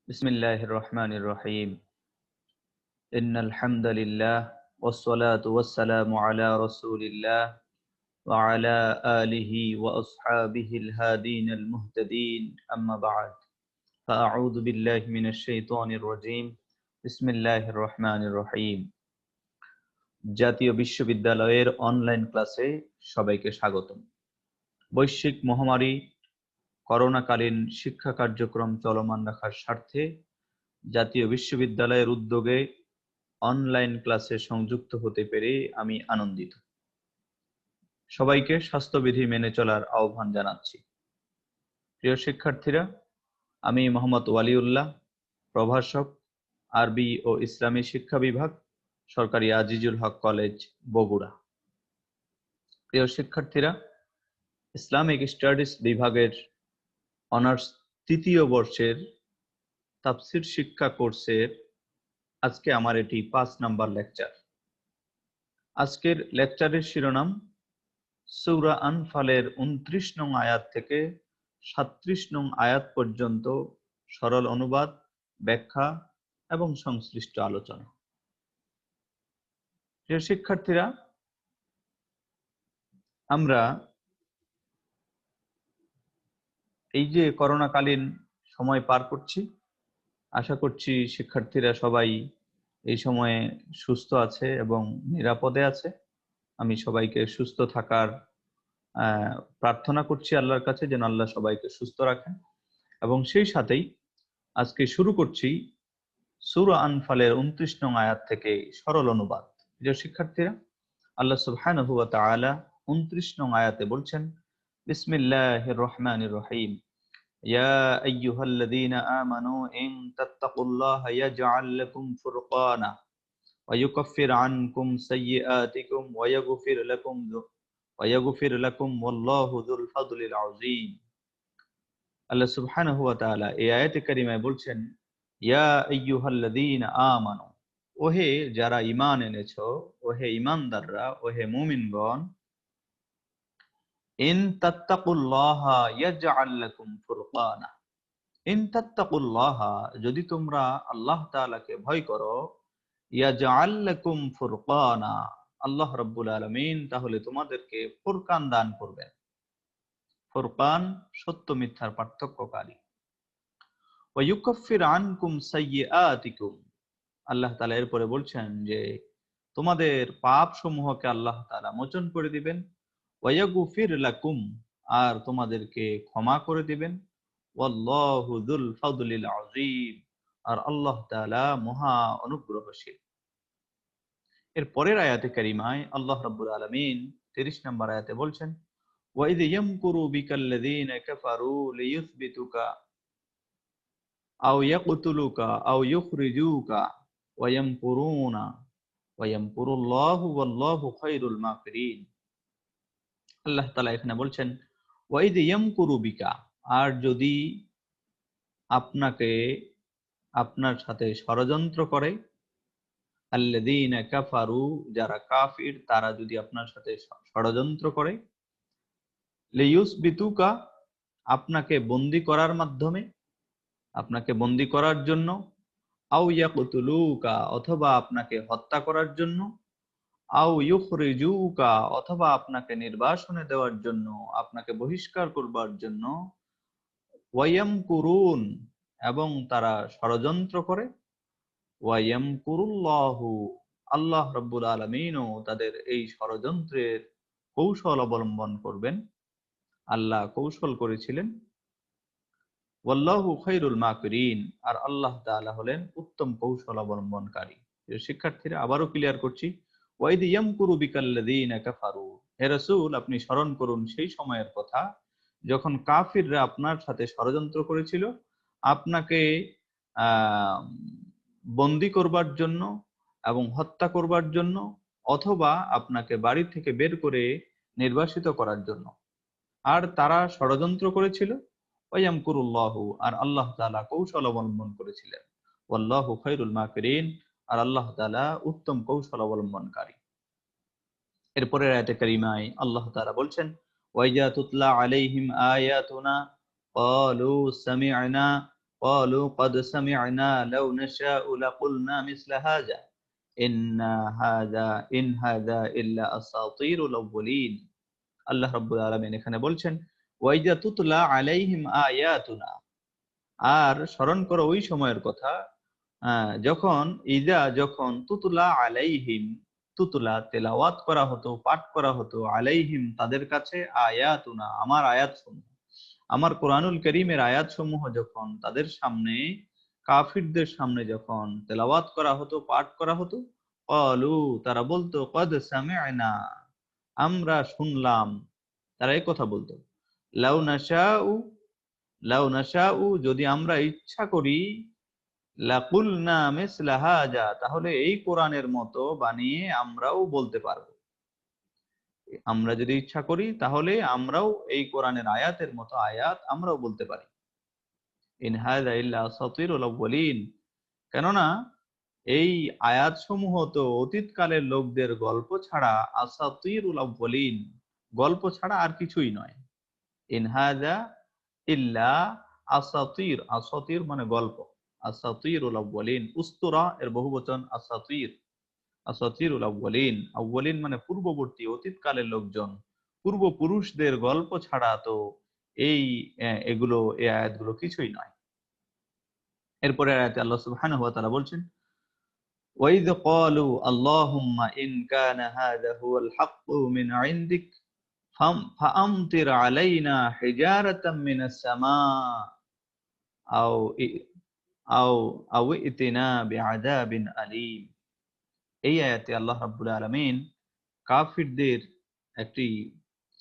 بسم الله الرحمن الرحيم إن الحمد لله والصلاة والسلام على رسول الله وعلى آله وأصحابه الهادين المهتدين أما بعد فأعوذ بالله من الشيطان الرجيم بسم الله الرحمن الرحيم জাতীয় বিশ্ববিদ্যালয়ের অনলাইন ক্লাসে সবাইকে স্বাগতম। বৈশ্বিক মহামারী করোনাকালীন শিক্ষা কার্যক্রম চলমান রাখার স্বার্থে জাতীয় বিশ্ববিদ্যালয়ের উদ্যোগে অনলাইন ক্লাসে সংযুক্ত হতে পেরে আমি আনন্দিত। সবাইকে স্বাস্থ্যবিধি মেনে চলার আহ্বান জানাচ্ছি। প্রিয় শিক্ষার্থীরা, আমি মোহাম্মদ ওয়ালিউল্লাহ, প্রভাষক, আরবি ও ইসলামী শিক্ষা বিভাগ, সরকারি আজিজুল হক কলেজ, বগুড়া। প্রিয় শিক্ষার্থীরা, ইসলামিক স্টাডিজ বিভাগের অনার্স তৃতীয় বর্ষের তাফসির শিক্ষা কোর্সের আজকে আমার এটি 5 নাম্বার লেকচার। আজকের লেকচারের শিরোনাম সূরা আনফালের 29 নং আয়াত থেকে 37 নং আয়াত পর্যন্ত সরল অনুবাদ, ব্যাখ্যা এবং সংশ্লিষ্ট আলোচনা। প্রিয় শিক্ষার্থীরা, আমরা এই যে করোনাকালীন সময় পার করছি, আশা করছি শিক্ষার্থীরা সবাই এই সময়ে সুস্থ আছে এবং নিরাপদে আছে। আমি সবাইকে সুস্থ থাকার প্রার্থনা করছি আল্লাহর কাছে, যেন আল্লাহ সবাইকে সুস্থ রাখেন। এবং সেই সাথেই আজকে শুরু করছি সূরা আনফালের 29 নং আয়াত থেকে সরল অনুবাদ। প্রিয় শিক্ষার্থীরা, আল্লাহ সুবহানাহু ওয়া তাআলা 29 নং আয়াতে বলছেন, বিসমিল্লাহির রহমানির রহিম, ইয়া আইয়ুহাল্লাযীনা আমানু ইন তাত্তাকুল্লাহা ইয়াজআল লাকুম ফুরকানা ওয়া ইউকাফির আনকুম সাইয়্যাতিকুম ওয়া ইয়াগফির লাকুম ওয়াল্লাহু যুল ফাদলিল আযীম। আল্লাহ সুবহানাহু ওয়া তাআলা এই আয়াতে কারিমায় বলছেন, ইয়া আইয়ুহাল্লাযীনা আমানু, ওহে যারা ঈমান এনেছো, ওহে ঈমানদাররা, ওহে মুমিনগণ, ইন তাত্তাকুল্লাহা ইয়াজআল লাকুম ফুরকানা, ইন তাত্তাকুল্লাহা, যদি তোমরা আল্লাহ তাআলাকে ভয় করো, ইয়াজআল লাকুম ফুরকানা, আল্লাহ রাব্বুল আলামিন তাহলে তোমাদেরকে ফুরকান দান করবেন। ফুরকান সত্য মিথ্যার পার্থক্যকারী। ওয়া ইউকাফির আনকুম সাইয়্যাতিকুম, আল্লাহ তাআলা এরপরে বলছেন যে তোমাদের পাপ সমূহকে আল্লাহ তাআলা মোচন করে দিবেন। ওয়া ইয়াগফির লাকুম, আর তোমাদেরকে ক্ষমা করে দিবেন। ওয়াল্লাহু যুল ফাদলিল আযীম, আর আল্লাহ তাআলা মহা অনুগ্রহশীল। এর পরের আয়াতে কারিমায় আল্লাহ রাব্বুল আলামিন 30 নম্বর আয়াতে বলছেন, ওয়া ইয ইয়ামকুরু বিকাল্লাযীনা কাফারু লিইয়ুসবিতুকা আও ইয়াকতুলুকা আও ইউখরিজুকা ওয়া ইয়ামকুরুনা ওয়া ইয়ামকুরুল্লাহু ওয়াল্লাহু খায়রুল মাকিরিন। আল্লাহ তাআলা এখানে বলছেন, ওয়া ইয ইয়ামকুরু বিকা, আর যদি আপনাকে আপনার সাথে ষড়যন্ত্র করে, আল্লাযীনা কাফারু, যারা কাফির, তারা যদি আপনার সাথে ষড়যন্ত্র করে, লিইয়ুসবিতুকা, আপনাকে বন্দী করার মাধ্যমে, আপনাকে বন্দী করার জন্য, আও ইয়াকতুলুকা, অথবা আপনাকে হত্যা করার জন্য, আও ইউখরিজুকা, অথবা আপনাকে নির্বাসনে দেওয়ার জন্য, আপনাকে বহিষ্কার করবার জন্য, ওয়ায়ামকুরুন, এবং তারা ষড়যন্ত্র করে, ওয়ায়ামকুরুল্লাহু, আল্লাহ রাব্বুল আলামিনও তাদের এই ষড়যন্ত্রের কৌশল অবলম্বন করবেন। আল্লাহ কৌশল করেছিলেন। ওয়াল্লাহু খায়রুল মাকিরিন, আর আল্লাহ তাআলা হলেন উত্তম কৌশল অবলম্বনকারী। শিক্ষার্থীরা, আবারও ক্লিয়ার করছি, ওয়াইদ ইয়ামকুরু বিকাল্লাযীনা কাফারু, হে রাসূল আপনি স্মরণ করুন সেই সময়ের কথা যখন কাফিররা আপনার সাথে ষড়যন্ত্র করেছিল আপনাকে বন্দী করবার জন্য এবং হত্যা করবার জন্য, অথবা আপনাকে বাড়ি থেকে বের করে নির্বাসিত করার জন্য। আর তারা ষড়যন্ত্র করেছিল, ওয়ায়ামকুরুল্লাহু, আর আল্লাহ তাআলা কৌশল অবলম্বন করেছিলেন। ওয়াল্লাহু খায়রুল মাকিরিন, আর আল্লাহ তাআলা উত্তম কৌশল অবলম্বনকারী। এরপরের আয়াতে কারিমায় আল্লাহ তাআলা বলছেন, ওয়াইজা তুতলা আলাইহিম আয়াতুনা ক্বালু সামি'না قالوا قد سمعنا لو نشاء لقلنا مثل هذا إن هذا إلا أساطير الأولين আল্লাহ রাব্বুল আলামিন এখানে বলছেন ওয়াইজা তুতলা আলাইহিম আয়াতুনা, আর স্মরণ করো ওই সময়ের কথা যখন তুতলা আলাইহিম, তুতলা তেলাওয়াত করা হতো, পাঠ করা হতো, আলাইহিম তাদের কাছে, আয়াতুনা আমার আয়াতসমূহ, আমার কোরআনুল কারীমের আয়াতসমূহ যখন তাদের সামনে, কাফিরদের সামনে যখন তেলাওয়াত করা হতো, পাঠ করা হতো, ক্বালু তারা বলতো কদ সামি'না আমরা শুনলাম, তারা এই কথা বলতো, লাউ নাশাউ, লাউ নাশাউ যদি আমরা ইচ্ছা করি, লাকুলনা মিসলা হাযা তাহলে এই কোরআনের মতো বানিয়ে আমরাও বলতে পারবো, আমরা যদি ইচ্ছা করি তাহলে আমরাও এই কোরআনের আয়াতের মতো আয়াত আমরাও বলতে পারি। ইন হাযা ইল্লা আসাতিরুল আউয়ালিন, কেননা এই আয়াতসমূহ তো অতীতকালের লোকদের গল্প ছাড়া, আসাতিরুল আউয়ালিন গল্প ছাড়া আর কিছুই নয়। ইন হাযা ইল্লা আসাতির, আসাতির মানে গল্প, আসাতিরুল আউয়ালিন উসতুরা এর বহুবচন আসাতির, আসাতিরুল আউয়ালিন, আউয়ালিন মানে পূর্ববর্তী অতীতকালের লোকজন, পূর্বপুরুষদের গল্প ছাড়া তো এই এগুলো, এই আয়াতগুলো কিছুই নয়। এরপরে আয়াতে আল্লাহ সুবহানাহু ওয়া তাআলা বলছেন ওয়াইয ক্বালু আল্লাহুম্মা ইন কানা হাযা হুয়াল হাক্কু মিন ইনদিক ফাআমতির আলাইনা হিজারাতাম মিনাস সামা আও আও আও ইতিনা বিআযাবিন আলীম। এই আয়াতে আল্লাহ রাব্বুল আলামিন কাফিরদের একটি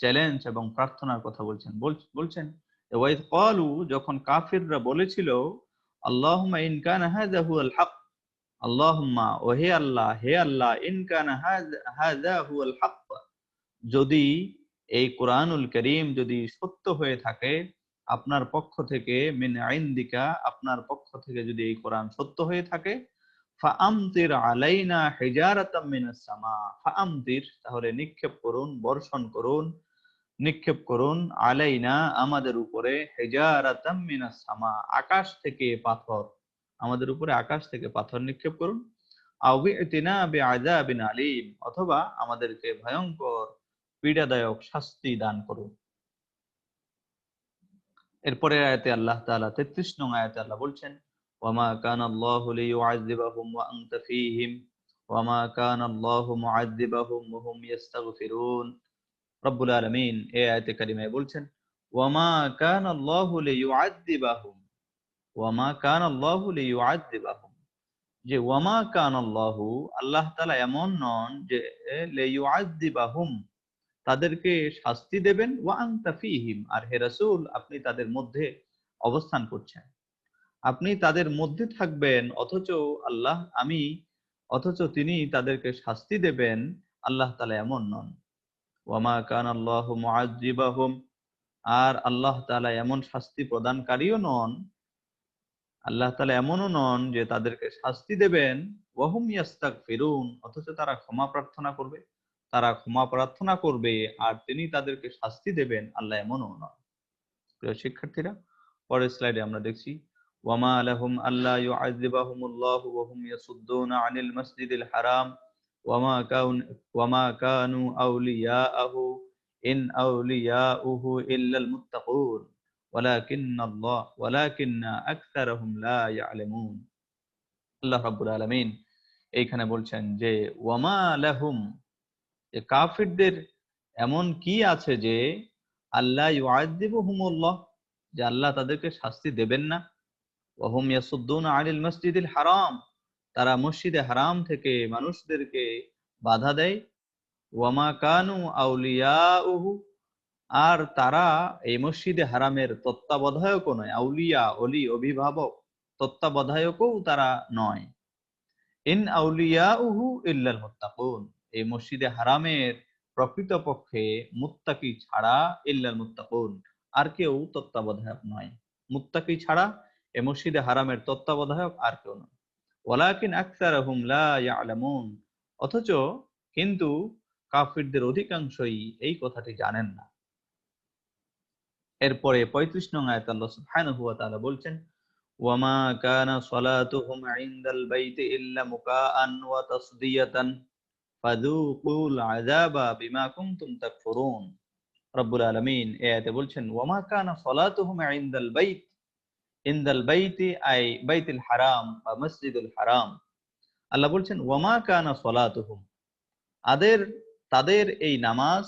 চ্যালেঞ্জ এবং প্রার্থনার কথা বলছেন। বলছেন ওয়াইদ ক্বালু যখন কাফিররা বলেছিল আল্লাহুম্মা ইন কানা হাযা হুয়াল হক, আল্লাহুম্মা ও হে আল্লাহ, হে আল্লাহ, ইন কানা হাযা হুয়াল হক যদি এই কোরআনুল কারীম যদি সত্য হয়ে থাকে আপনার পক্ষ থেকে, মিন ইনদিকা আপনার পক্ষ থেকে যদি এই কোরআন সত্য হয়ে থাকে, ফাআমতির আলাইনা হিজারাতাম মিনাস সামা, ফাআমতির তাহলে নিক্ষেপ করুন, বর্ষণ করুন, নিক্ষেপ করুন, আলাইনা আমাদের উপরে, হিজারাতাম মিনাস সামা আকাশ থেকে পাথর, আমাদের উপরে আকাশ থেকে পাথর নিক্ষেপ করুন, আও বি'তিনা বিআযাবিন আলীম অথবা আমাদেরকে ভয়ঙ্কর পীড়াদায়ক শাস্তি দান করুন। এরপরের আয়াতে আল্লাহ তাআলা ৩৩ নং আয়াতে আল্লাহ বলছেন ওয়ামা কানাল্লাহু লিইউআযযিবাহুম ওয়া আনতা ফীহিম ওয়ামা কানাল্লাহু মুআযযিবাহুম ওয়া হুম ইস্তাগফিরুন। রব্বুল আলামিন এই আয়াতে কারিমায় বলছেন ওয়ামা কানাল্লাহু লিইউআযযিবাহুম, ওয়ামা কানাল্লাহু লিইউআযযিবাহুম, যে ওয়ামা কানাল্লাহু আল্লাহ তাআলা এমন নন যে লিইউআযযিবাহুম তাদেরকে শাস্তি দেবেন, ওয়া আনতা ফীহিম আর হে রাসূল আপনি তাদের মধ্যে অবস্থান করছেন, আপনি তাদের মধ্যে থাকবেন, অথচ তিনি তাদেরকে শাস্তি দেবেন, আল্লাহ তাআলা এমন নন। ওয়ামা কানাল্লাহু মুআযযিবাহুম আর আল্লাহ তাআলা এমন শাস্তি প্রদানকারীও নন, আল্লাহ তাআলা এমনও নন যে তাদেরকে শাস্তি দেবেন, ওয়া হুম ইস্তাগফিরুন অথচ তারা ক্ষমা প্রার্থনা করবে, তারা ক্ষমা প্রার্থনা করবে আর তিনি তাদেরকে শাস্তি দেবেন, আল্লাহ এমনও নন। প্রিয় শিক্ষার্থীরা, পরের স্লাইডে আমরা দেখছি ওয়ামা লাহুম আল্লা ইউআযযিবাহুমুল্লাহু ওয়া হুম ইয়াসুদ্দুনা আনিল মাসজিদিল হারাম ওয়ামা কানু আউলিয়াআহু ইন আউলিয়াউহু ইল্লাল মুত্তাকুন ওয়ালাকিন্না আকসারাহুম লা ইয়ালামুন। আল্লাহ রাব্বুল আলামিন এইখানে বলছেন যে ওয়ামা লাহুম, যে কাফিরদের এমন কি আছে যে আল্লাহ ইউআযযিবুহুমুল্লাহ, যে আল্লাহ তাদেরকে শাস্তি দেবেন না, ওয়া হুম ইয়াসুদ্দুনা আনিল মাসজিদিল হারাম তারা মসজিদে হারাম থেকে মানুষদেরকে বাধা দেয়, ওয়ামা কানু আউলিয়াউহু আর তারা এই মসজিদে হারামের তত্ত্বাবধায়কও নয়, আউলিয়া অলি অভিভাবক, তত্ত্বাবধায়কও তারা নয়, ইন আউলিয়াউহু ইল্লাল মুত্তাকুন এই মসজিদে হারামের প্রকৃতপক্ষে মুত্তাকি ছাড়া, ইল্লাল মুত্তাকুন আর কেউ তত্ত্বাবধায়ক নয়, মুত্তাকি ছাড়া এই মসজিদে হারামের তত্ত্বাবধায়ক আর কেউ নয়। ওয়ালাকিন আকসারহুম লা ইয়ালামুন অথচ কিন্তু কাফিরদের অধিকাংশই এই কথাটি জানেন না। এরপরে ৩৫ নং আয়াতে আল্লাহ সুবহানাহু ওয়া তাআলা বলছেন ওয়ামা কানা সালাতুহুম ইনদাল বাইতি ইল্লা মুকাআন ওয়া তাসদিয়াতান ফাযুকুল আযাবা বিমা কুনতুম তাকফুরুন। রব্বুল আলামিন এই আয়াতে বলছেন ওয়ামা কানা সালাতুহুম ইনদাল বাইত, ইনদাল বাইতি আই বাইতুল হারাম বা মসজিদুল হারাম। আল্লাহ বলছেন ওয়ামা কানা সালাতুহুম, তাদের তাদের এই নামাজ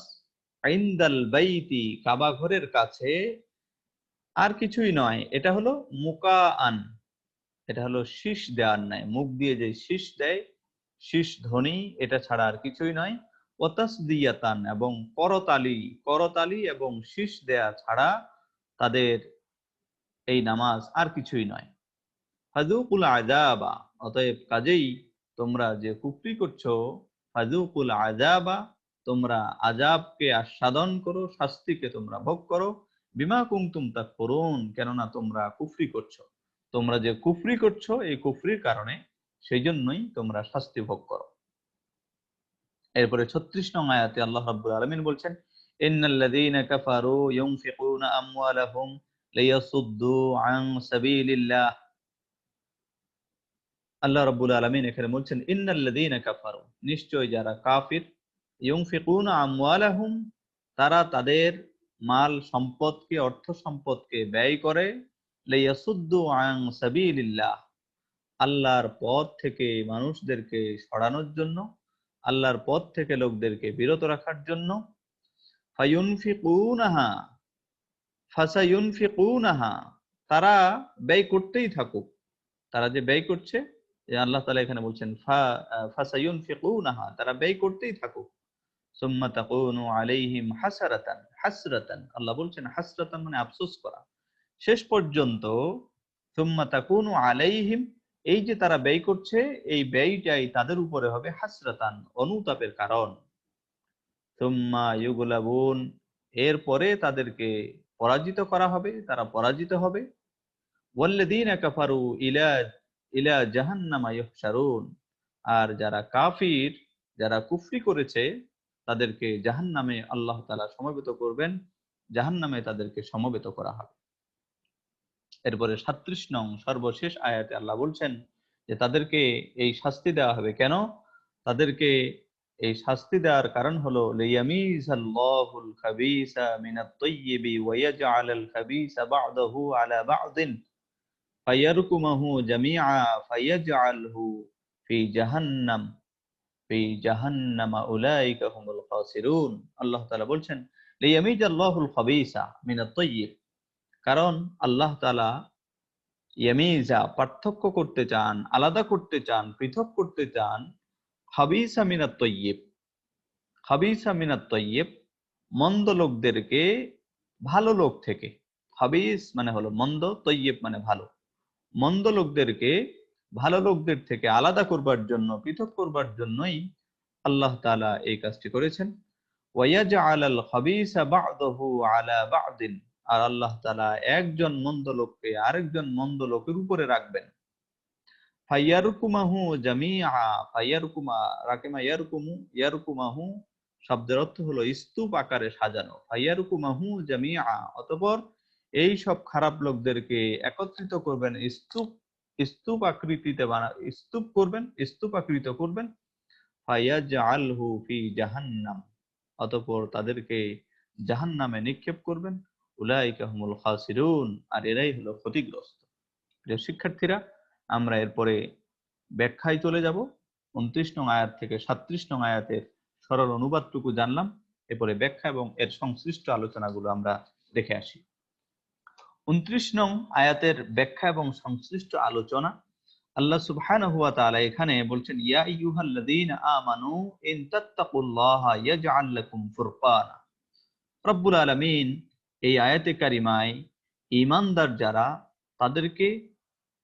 ইনদাল বাইতি কাবা ঘরের কাছে আর কিছুই নয়, এটা হলো মুকাআন, এটা হলো শীষ দেওয়ার নাই, মুখ দিয়ে যে শীষ দেয়, শীষ ধ্বনি, এটা ছাড়া আর কিছুই নয়। ওয়াতাসদিয়াতান, এবং করতালি, করতালি এবং শীষ দেয়া ছাড়া তাদের এই নামাজ আর কিছুই নয়। ফাযুকুল আযাবা, অতএব কাজেই তোমরা যে কুফরি করছো, ফাযুকুল আযাবা, তোমরা আযাবকে আস্বাদন করো, শাস্তিকে তোমরা ভোগ করো, বিমা কুনতুম তাকফুরুন, কেননা তোমরা কুফরি করছো, তোমরা যে কুফরি করছো এই কুফরির কারণে সেই জন্যই তোমরা শাস্তি ভোগ করো। এরপরে 36 নং আয়াতে আল্লাহ রাব্বুল আলামিন বলছেন ইন্নাল্লাযীনা কাফারু ইউনফিকুনা আমওয়ালাহুম লিয়াসুদ্দু আন সাবিলিল্লাহ। আল্লাহ রাব্বুল আলামিন এখানে বলছেন ইন্নাল্লাযীনা কাফারু, নিশ্চয় যারা কাফির, ইউনফিকুনা আমওয়ালাহুম, তারা তাদের মাল সম্পদকে, অর্থ সম্পদকে ব্যয় করে, লিয়াসুদ্দু আন সাবিলিল্লাহ, আল্লাহর পথ থেকে মানুষদেরকে সরানোর জন্য, আল্লাহর পথ থেকে লোকদেরকে বিরত রাখার জন্য। ফায়ুনফিকুনাহা ফাসায়ুনফিকুনাহা, তারা ব্যয় করতেই থাকুক, তারা যে ব্যয় করছে, যে আল্লাহ তাআলা এখানে বলছেন ফাসায়ুনফিকুনাহা, তারা ব্যয় করতেই থাকুক। সুম্মা তাকুনু আলাইহিম হাসারাতান, হাসরাতান, আল্লাহ বলছেন হাসরাতান মানে আফসোস করা, শেষ পর্যন্ত সুম্মা তাকুনু আলাইহিম, এই যে তারা ব্যয় করছে, এই ব্যয়টাই তাদের উপরে হবে হাসরাতান, অনুতাপের কারণ। সুম্মা ইউগলাবুন, এরপরে তাদেরকে পরাজিত করা হবে, তারা পরাজিত হবে। ওয়াল্লাযীনা কাফারু ইলা ইলা জাহান্নামা ইহশারুন, আর যারা কাফির, যারা কুফরি করেছে, তাদেরকে জাহান্নামে আল্লাহ তাআলা সমবেত করবেন, জাহান্নামে তাদেরকে সমবেত করা হবে। এরপরে 37 নং সর্বশেষ আয়াতে আল্লাহ বলছেন যে তাদেরকে এই শাস্তি দেওয়া হবে কেন, তাদেরকে এই শাস্তি দেওয়ার কারণ হলো লিয়ামিজাল্লাহুল খাবিসা মিনাত তাইয়্যিবি ওয়া ইয়াজআলাল খাবিসা বা'দাহু আলা বা'দিন ফায়ারকুমাহু জামিআ ফায়াজআলহু ফি জাহান্নাম ফি জাহান্নামা উলাইকা হুমুল খাসিরুন। আল্লাহ তাআলা বলছেন লিয়ামিজাল্লাহুল খাবিসা মিনাত তাইয়্যিব, কারণ আল্লাহ তাআলা ইয়ামিজা পার্থক্য করতে চান, আলাদা করতে চান, পৃথক করতে চান খাবিসা মিনাত তাইয়্যিব, খাবিসা মিনাত তাইয়্যিব, মন্দ লোকদেরকে ভালো লোক থেকে। খাবিস মানে হলো মন্দ, তাইয়্যিব মানে ভালো। মন্দ লোকদেরকে ভালো লোকদের থেকে আলাদা করবার জন্য, পৃথক করবার জন্যই আল্লাহ তাআলা এই কাজটি করেছেন। ওয়ায়াজআলাল খাবিসা বা'দাহু আলা বা'দিন, আর আল্লাহ তাআলা একজন মন্দ লোককে আরেকজন মন্দ লোকের উপরে রাখবেন। ফায়ারকুমাহু জামিআ, ফায়ারকুমা, রাকিমা ইয়ারকুমু, ইয়ারকুমাহু শব্দের অর্থ হলো স্তূপ আকারে সাজানো। ফায়ারকুমাহু জামিআ, অতঃপর এই সব খারাপ লোকদেরকে একত্রিত করবেন, স্তূপ, স্তূপ আকৃতিতে স্তূপ করবেন, স্তূপ আকৃত করবেন। ফায়াজআলহু ফি জাহান্নাম, অতঃপর তাদেরকে জাহান্নামে নিক্ষেপ করবেন। উলাইকা হুমুল খাসিরুন, আর এরাই হলো ক্ষতিগ্রস্ত। প্রিয় শিক্ষার্থীরা, আমরা এরপরে ব্যাখ্যায় চলে যাব। 29 নং আয়াত থেকে 37 নং আয়াতের সরল অনুবাদটুকু জানলাম, এরপরে ব্যাখ্যা এবং এর সংশ্লিষ্ট আলোচনাগুলো আমরা দেখে আসি। 29 নং আয়াতের ব্যাখ্যা এবং সংশ্লিষ্ট আলোচনা। আল্লাহ সুবহানাহু ওয়া তাআলা এখানে বলছেন ইয়া আইয়ুহাল্লাযীনা আমানু ইন তাত্তাকুল্লাহা ইয়াজআল লাকুম ফুরকানা। রব্বুল আলামিন এই আয়াতে কারিমায় ঈমানদার যারা, তাদেরকে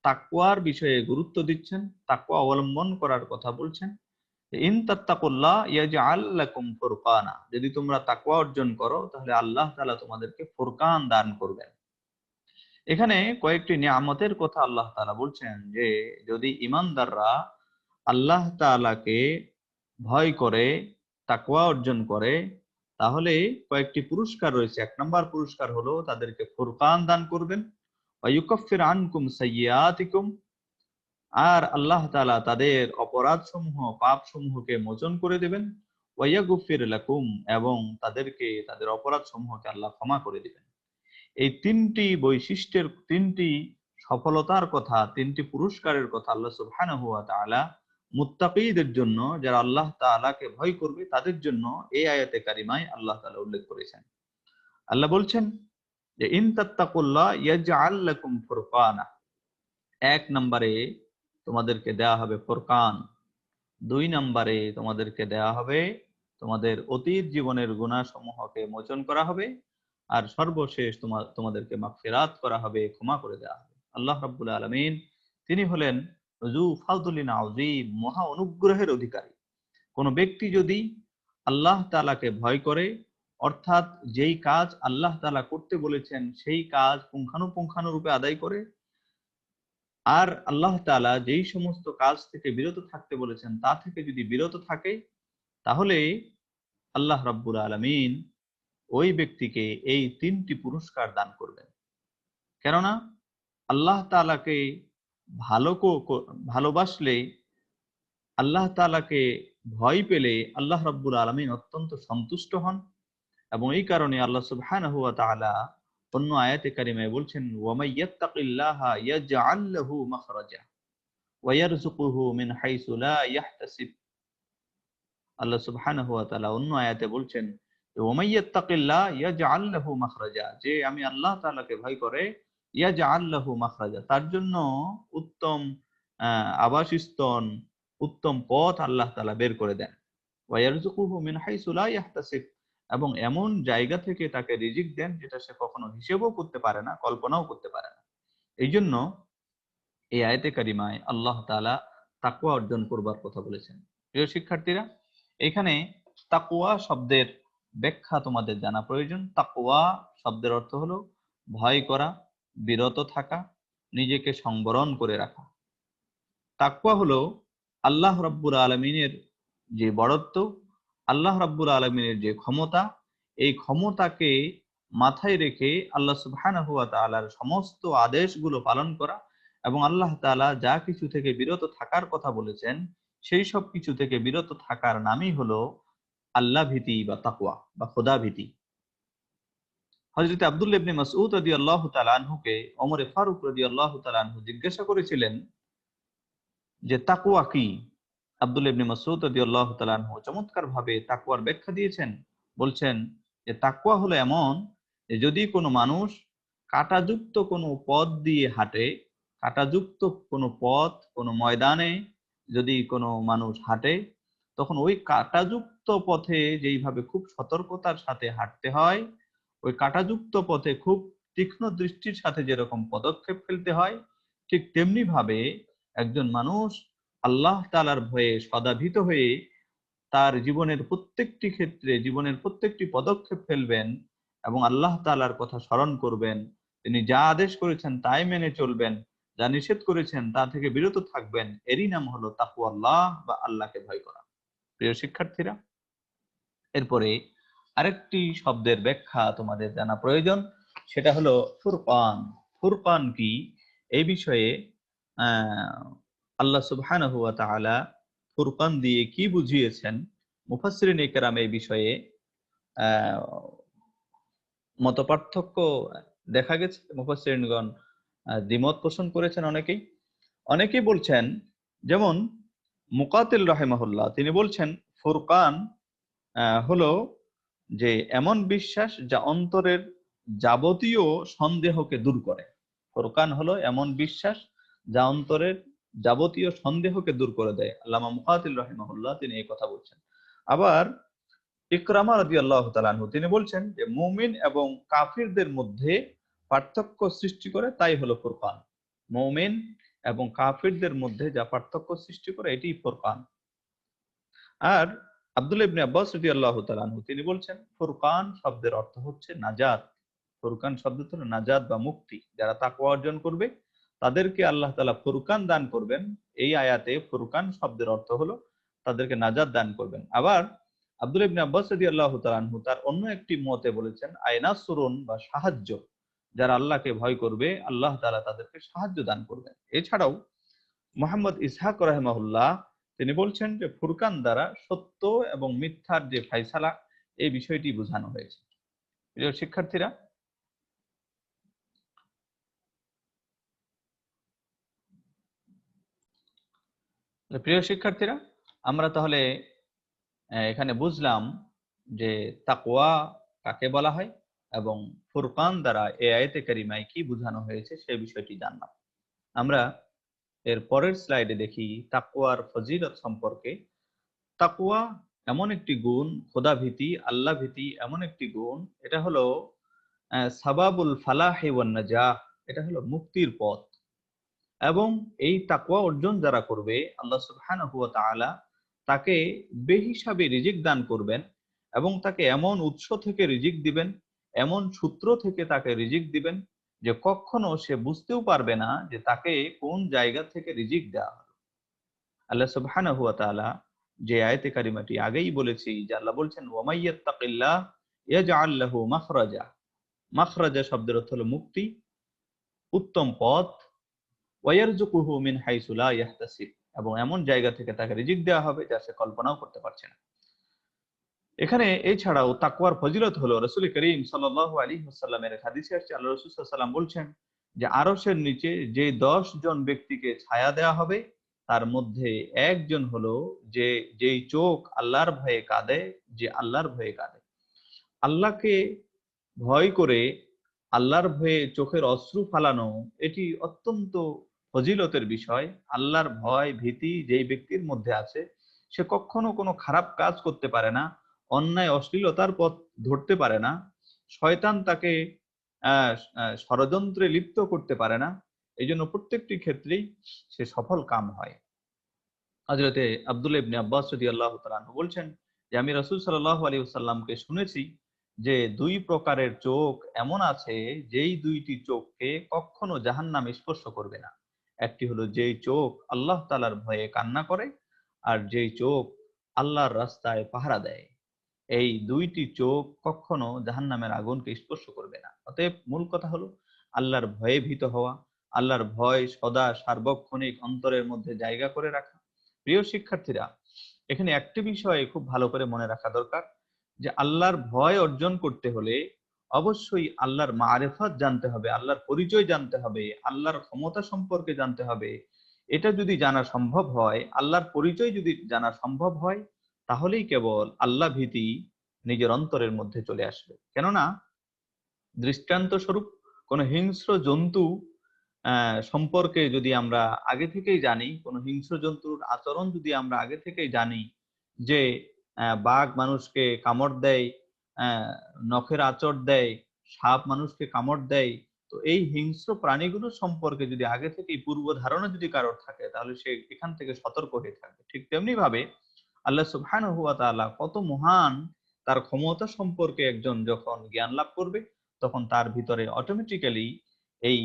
তাকওয়ার বিষয়ে গুরুত্ব দিচ্ছেন, তাকওয়া অবলম্বন করার কথা বলছেন। ইন তাত্তাকুল্লাহ ইয়াজআল লাকুম ফুরকানা, যদি তোমরা তাকওয়া অর্জন করো তাহলে আল্লাহ তাআলা তোমাদেরকে ফুরকান দান করবেন। এখানে কয়েকটি নিয়ামতের কথা আল্লাহ তাআলা বলছেন যে যদি ঈমানদাররা আল্লাহ তাআলাকে ভয় করে, তাকওয়া অর্জন করে, তাহলে কয়েকটি পুরস্কার রয়েছে। 1 নম্বর পুরস্কার হলো তাদেরকে ফুরকান দান করবেন। ওয়া ইউকাফির আনকুম সাইয়্যাতিকুম, আর আল্লাহ তাআলা তাদের অপরাধসমূহ পাপসমূহকে মোচন করে দেবেন। ওয়া ইয়াগফির লাকুম, এবং তাদেরকে তাদের অপরাধসমূহকে আল্লাহ ক্ষমা করে দিবেন। এই তিনটি বৈশিষ্ট্যের, তিনটি সফলতার কথা, তিনটি পুরস্কারের কথা আল্লাহ সুবহানাহু ওয়া তাআলা মুত্তাকীদের জন্য, যারা আল্লাহ তাআলাকে ভয় করবে তাদের জন্য এই আয়াতে কারিমায় আল্লাহ তাআলা উল্লেখ করেছেন। আল্লাহ বলছেন যে ইন তাত্তাকুল্লাহ ইয়াজআল লাকুম ফুরকানা, এক নম্বরে তোমাদেরকে দেয়া হবে ফুরকান, দুই নম্বরে তোমাদেরকে দেয়া হবে তোমাদের অতীত জীবনের গুনাহসমূহকে মোচন করা হবে, আর সর্বশেষ তোমাদেরকে মাগফিরাত করা হবে, ক্ষমা করে দেওয়া হবে। আল্লাহ রাব্বুল আলামিন তিনি হলেন যু ফাদলিন আযীম, মহা অনুগ্রহের অধিকারী। কোন ব্যক্তি যদি আল্লাহ তাআলাকে ভয় করে, অর্থাৎ যেই কাজ আল্লাহ তাআলা করতে বলেছেন সেই কাজ পুঙ্খানুপুঙ্খানুরূপে আদায় করে, আর আল্লাহ তাআলা যেই সমস্ত কাজ থেকে বিরত থাকতে বলেছেন তা থেকে যদি বিরত থাকে, তাহলে আল্লাহ রাব্বুল আলামিন ওই ব্যক্তিকে এই তিনটি পুরস্কার দান করবেন। কেননা আল্লাহ তাআলাকে ভালোবাসলে, আল্লাহ তাআলাকে ভয় পেলে আল্লাহ রাব্বুল আলামিন অত্যন্ত সন্তুষ্ট হন। এবং এই কারণে আল্লাহ সুবহানাহু ওয়া তাআলা অন্য আয়াতে কারিমায় বলছেন ওয়া মাইয়াত্তাকিল্লাহা ইয়াজআল লাহু মাখরাজা ওয়া ইয়ারযুকুহু মিন হাইসু লা ইয়াহতাসিব। আল্লাহ সুবহানাহু ওয়া তাআলা অন্য আয়াতে বলছেন ওয়া মাইয়াত্তাকিল্লাহ ইয়াজআল লাহু মাখরাজা, যে আমি আল্লাহ তাআলাকে ভয় করে ইয়াজআল লাহু মাখরাজা, তার জন্য উত্তম আবাসস্থল, উত্তম পথ আল্লাহ তাআলা বের করে দেন। ওয়া ইয়ারযুকুহু মিন হাইসু লা ইয়াহতাসিব, এবং এমন জায়গা থেকে তাকে রিজিক দেন যেটা সে কখনো হিসেবও করতে পারে না, কল্পনাও করতে পারে না। এই জন্য এই আয়াতে কারিমায় আল্লাহ তাআলা তাকওয়া অর্জন করবার কথা বলেছেন। প্রিয় শিক্ষার্থীরা, এখানে তাকওয়া শব্দের ব্যাখ্যা তোমাদের জানা প্রয়োজন। তাকওয়া শব্দের অর্থ হলো ভয় করা, বিরত থাকা, নিজেকে সংবরণ করে রাখা। তাকওয়া হলো আল্লাহ রাব্বুল আলামিনের যে বড়ত্ব, আল্লাহ রাব্বুল আলামিনের যে ক্ষমতা, এই ক্ষমতাকে মাথায় রেখে আল্লাহ সুবহানাহু ওয়া তাআলার সমস্ত আদেশগুলো পালন করা, এবং আল্লাহ তাআলা যা কিছু থেকে বিরত থাকার কথা বলেছেন সেই সব কিছু থেকে বিরত থাকার নামই হলো আল্লাহ ভীতি বা তাকওয়া বা খোদা ভীতি। হযরত আব্দুল্লাহ ইবনে মাসউদ রাদিয়াল্লাহু তাআলা আনহুকে ওমর ফারুক রাদিয়াল্লাহু তাআলা আনহু জিজ্ঞাসা করেছিলেন যে তাকওয়া কি? আব্দুল্লাহ ইবনে মাসউদ রাদিয়াল্লাহু তাআলা আনহু চমৎকার ভাবে তাকওয়ার ব্যাখ্যা দিয়েছেন। বলছেন যে তাকওয়া হলো এমন যে যদি কোনো মানুষ কাঁটাযুক্ত কোনো পথ দিয়ে হাঁটে, কাঁটাযুক্ত কোনো পথ, কোনো ময়দানে যদি কোনো মানুষ হাঁটে, তখন ওই কাঁটাযুক্ত পথে যেইভাবে খুব সতর্কতার সাথে হাঁটতে হয়, ওই কাঁটাযুক্ত পথে খুব তীক্ষ্ণ দৃষ্টির সাথে যেরকম পদক্ষেপ ফেলতে হয়, ঠিক তেমনি ভাবে একজন মানুষ আল্লাহ তাআলার ভয়ে সদাভীত হয়ে তার জীবনের প্রত্যেকটি ক্ষেত্রে, জীবনের প্রত্যেকটি পদক্ষেপ ফেলবেন এবং আল্লাহ তাআলার কথা স্মরণ করবেন। তিনি যা আদেশ করেছেন তাই মেনে চলবেন, যা নিষেধ করেছেন তা থেকে বিরত থাকবেন। এরই নাম হলো তাকওয়াল্লাহ বা আল্লাহকে ভয় করা। প্রিয় শিক্ষার্থীরা, এরপরে আরেকটি শব্দের ব্যাখ্যা তোমাদের জানা প্রয়োজন, সেটা হলো ফুরকান। ফুরকান কি, এই বিষয়ে আল্লাহ সুবহানাহু ওয়া তাআলা ফুরকান দিয়ে কি বুঝিয়েছেন, মুফাসসিরিন ইকরাম এই বিষয়ে মতপার্থক্য দেখা গেছে। মুফাসসিরিনগণ দ্বিমত পোষণ করেছেন। অনেকেই বলছেন, যেমন মুকাতিল রাহিমাহুল্লাহ, তিনি বলছেন ফুরকান হলো যে এমন বিশ্বাস যা অন্তরের যাবতীয় সন্দেহকে দূর করে। ফুরকান হলো এমন বিশ্বাস যা অন্তরের যাবতীয় সন্দেহকে দূর করে দেয়। আল্লামা মুকাতিল রাহিমাহুল্লাহ তিনি এই কথা বলছেন। আবার ইকরামা রাদিয়াল্লাহু তাআলা আনহু তিনি বলছেন যে মুমিন এবং কাফিরদের মধ্যে পার্থক্য সৃষ্টি করে, তাই হলো ফুরকান। মুমিন এবং কাফিরদের মধ্যে যা পার্থক্য সৃষ্টি করে এটিই ফুরকান। আর আব্দুল্লাহ ইবনে আব্বাস রাদিয়াল্লাহু তাআলা আনহু তিনি বলছেন ফুরকান শব্দের অর্থ হচ্ছে নাজাত। ফুরকান শব্দটি হলো নাজাত বা মুক্তি। যারা তাকওয়া অর্জন করবে তাদেরকে আল্লাহ তাআলা ফুরকান দান করবেন। এই আয়াতে ফুরকান শব্দের অর্থ হলো তাদেরকে নাজাত দান করবেন। আবার আব্দুল্লাহ ইবনে আব্বাস রাদিয়াল্লাহু তাআলা আনহু তার অন্য একটি মতে বলেছেন আয়নাসরুন বা সাহায্য, যারা আল্লাহকে ভয় করবে আল্লাহ তাআলা তাদেরকে সাহায্য দান করবেন। এছাড়াও মোহাম্মদ ইসহাক রাহিমাহুল্লাহ তিনি বলছেন যে ফুরকান দ্বারা সত্য এবং মিথ্যার যে ফায়সালা এই বিষয়টি বোঝানো হয়েছে। প্রিয় শিক্ষার্থীরা, আমরা তাহলে এখানে বুঝলাম যে তাকওয়া কাকে বলা হয় এবং ফুরকান দ্বারা এই আয়াতে কারিমায় কি বোঝানো হয়েছে সেই বিষয়টি জানলাম। আমরা এর পরের স্লাইডে দেখি তাকওয়ার ফজিলত সম্পর্কে। তাকওয়া এমন একটি গুণ, খোদা ভীতি, আল্লাহ ভীতি এমন একটি গুণ, এটা হলো সাবাবুল ফালাহি ওয়ান নাজাহ, এটা হলো মুক্তির পথ। এবং এই তাকওয়া অর্জন যারা করবে আল্লাহ সুবহানাহু ওয়া তাআলা তাকে বেহিসাবি রিজিক দান করবেন এবং তাকে এমন উৎস থেকে রিজিক দিবেন, এমন সূত্র থেকে তাকে রিজিক দিবেন যে কখনো সে বুঝতেও পারবে না যে তাকে কোন জায়গা থেকে রিজিক দেওয়া হলো। আল্লাহ সুবহানাহু ওয়া তাআলা যে আয়াতে কারিমাটি আগেই বলেছি, যে আল্লাহ বলছেন ওয়া মাইয়াত্তাকিল্লাহ ইয়াজআল লাহু মাখরাজা। মাখরাজা শব্দের অর্থ হলো মুক্তি, উত্তম পথ, ওয়ারযুকুহু মিন হাইসু লা ইয়াহতাসিব, এবং এমন জায়গা থেকে তাকে রিজিক দেওয়া হবে যা সে কল্পনাও করতে পারছে না। এখানে এছাড়াও তাকওয়ার ফজিলত হলো রাসূল করিম সাল্লাল্লাহু আলাইহি ওয়াসাল্লামের হাদিসে আসছে, আল্লাহ রাসূল সাল্লাল্লাহু আলাইহি ওয়াসাল্লাম বলছেন যে আরশের নিচে যে 10 জন ব্যক্তিকে ছায়া দেওয়া হবে তার মধ্যে একজন হলো যে যেই চোখ আল্লাহর ভয়ে কাঁদে, যে আল্লাহর ভয়ে কাঁদে। আল্লাহকে ভয় করে আল্লাহর ভয়ে চোখের অশ্রু ফালানো এটি অত্যন্ত ফজিলতের বিষয়। আল্লাহর ভয় ভীতি যেই ব্যক্তির মধ্যে আছে সে কখনো কোনো খারাপ কাজ করতে পারে না, অন্যায় অশ্লীলতার পথ ধরতে পারে না, শয়তান তাকে ষড়যন্ত্রে লিপ্ত করতে পারে না। এই জন্য প্রত্যেকটি ক্ষেত্রেই সে সফল কাম হয়। হযরতে আব্দুল্লাহ ইবনে আব্বাস রাদিয়াল্লাহু তাআলা আনহু বলছেন যে আমি রাসূল সাল্লাল্লাহু আলাইহি ওয়াসাল্লামকে শুনেছি যে দুই প্রকারের চোখ এমন আছে যেই দুইটি চোখকে কখনো জাহান্নাম স্পর্শ করবে না। একটি হলো যেই চোখ আল্লাহ তাআলার ভয়ে কান্না করে, আর যেই চোখ আল্লাহর রাস্তায় পাহারা দেয়। এই দুইটি চোখ কখনো জাহান্নামের আগুনকে স্পর্শ করবে না। অতএব মূল কথা হলো আল্লাহর ভয়ে ভীত হওয়া, আল্লাহর ভয় সদা সার্বক্ষণিক অন্তরের মধ্যে জায়গা করে রাখা। প্রিয় শিক্ষার্থীরা, এখানে একটি বিষয় খুব ভালো করে মনে রাখা দরকার যে আল্লাহর ভয় অর্জন করতে হলে অবশ্যই আল্লাহর মারিফাত জানতে হবে, আল্লাহর পরিচয় জানতে হবে, আল্লাহর ক্ষমতা সম্পর্কে জানতে হবে। এটা যদি জানা সম্ভব হয়, আল্লাহর পরিচয় যদি জানা সম্ভব হয়, তাহলেই কেবল আল্লাহ ভীতি নিজের অন্তরের মধ্যে চলে আসবে। কেননা দৃষ্টান্ত স্বরূপ কোন হিংস্র জন্তু সম্পর্কে যদি আমরা আগে থেকেই জানি, কোন হিংস্র জন্তুর আচরণ যদি আমরা আগে থেকেই জানি যে বাঘ মানুষকে কামড় দেয়, আহ নখের আঁচড় দেয়, সাপ মানুষকে কামড় দেয়, তো এই হিংস্র প্রাণীগুলো সম্পর্কে যদি আগে থেকেই পূর্ব ধারণা যদি কারোর থাকে তাহলে সে এখান থেকে সতর্ক হয়ে থাকবে। ঠিক তেমনি ভাবে আল্লাহ সুবহানাহু ওয়া তাআলা কত মহান, তার ক্ষমতা সম্পর্কে একজন যখন জ্ঞান লাভ করবে তখন তার ভিতরে অটোমেটিক্যালি এই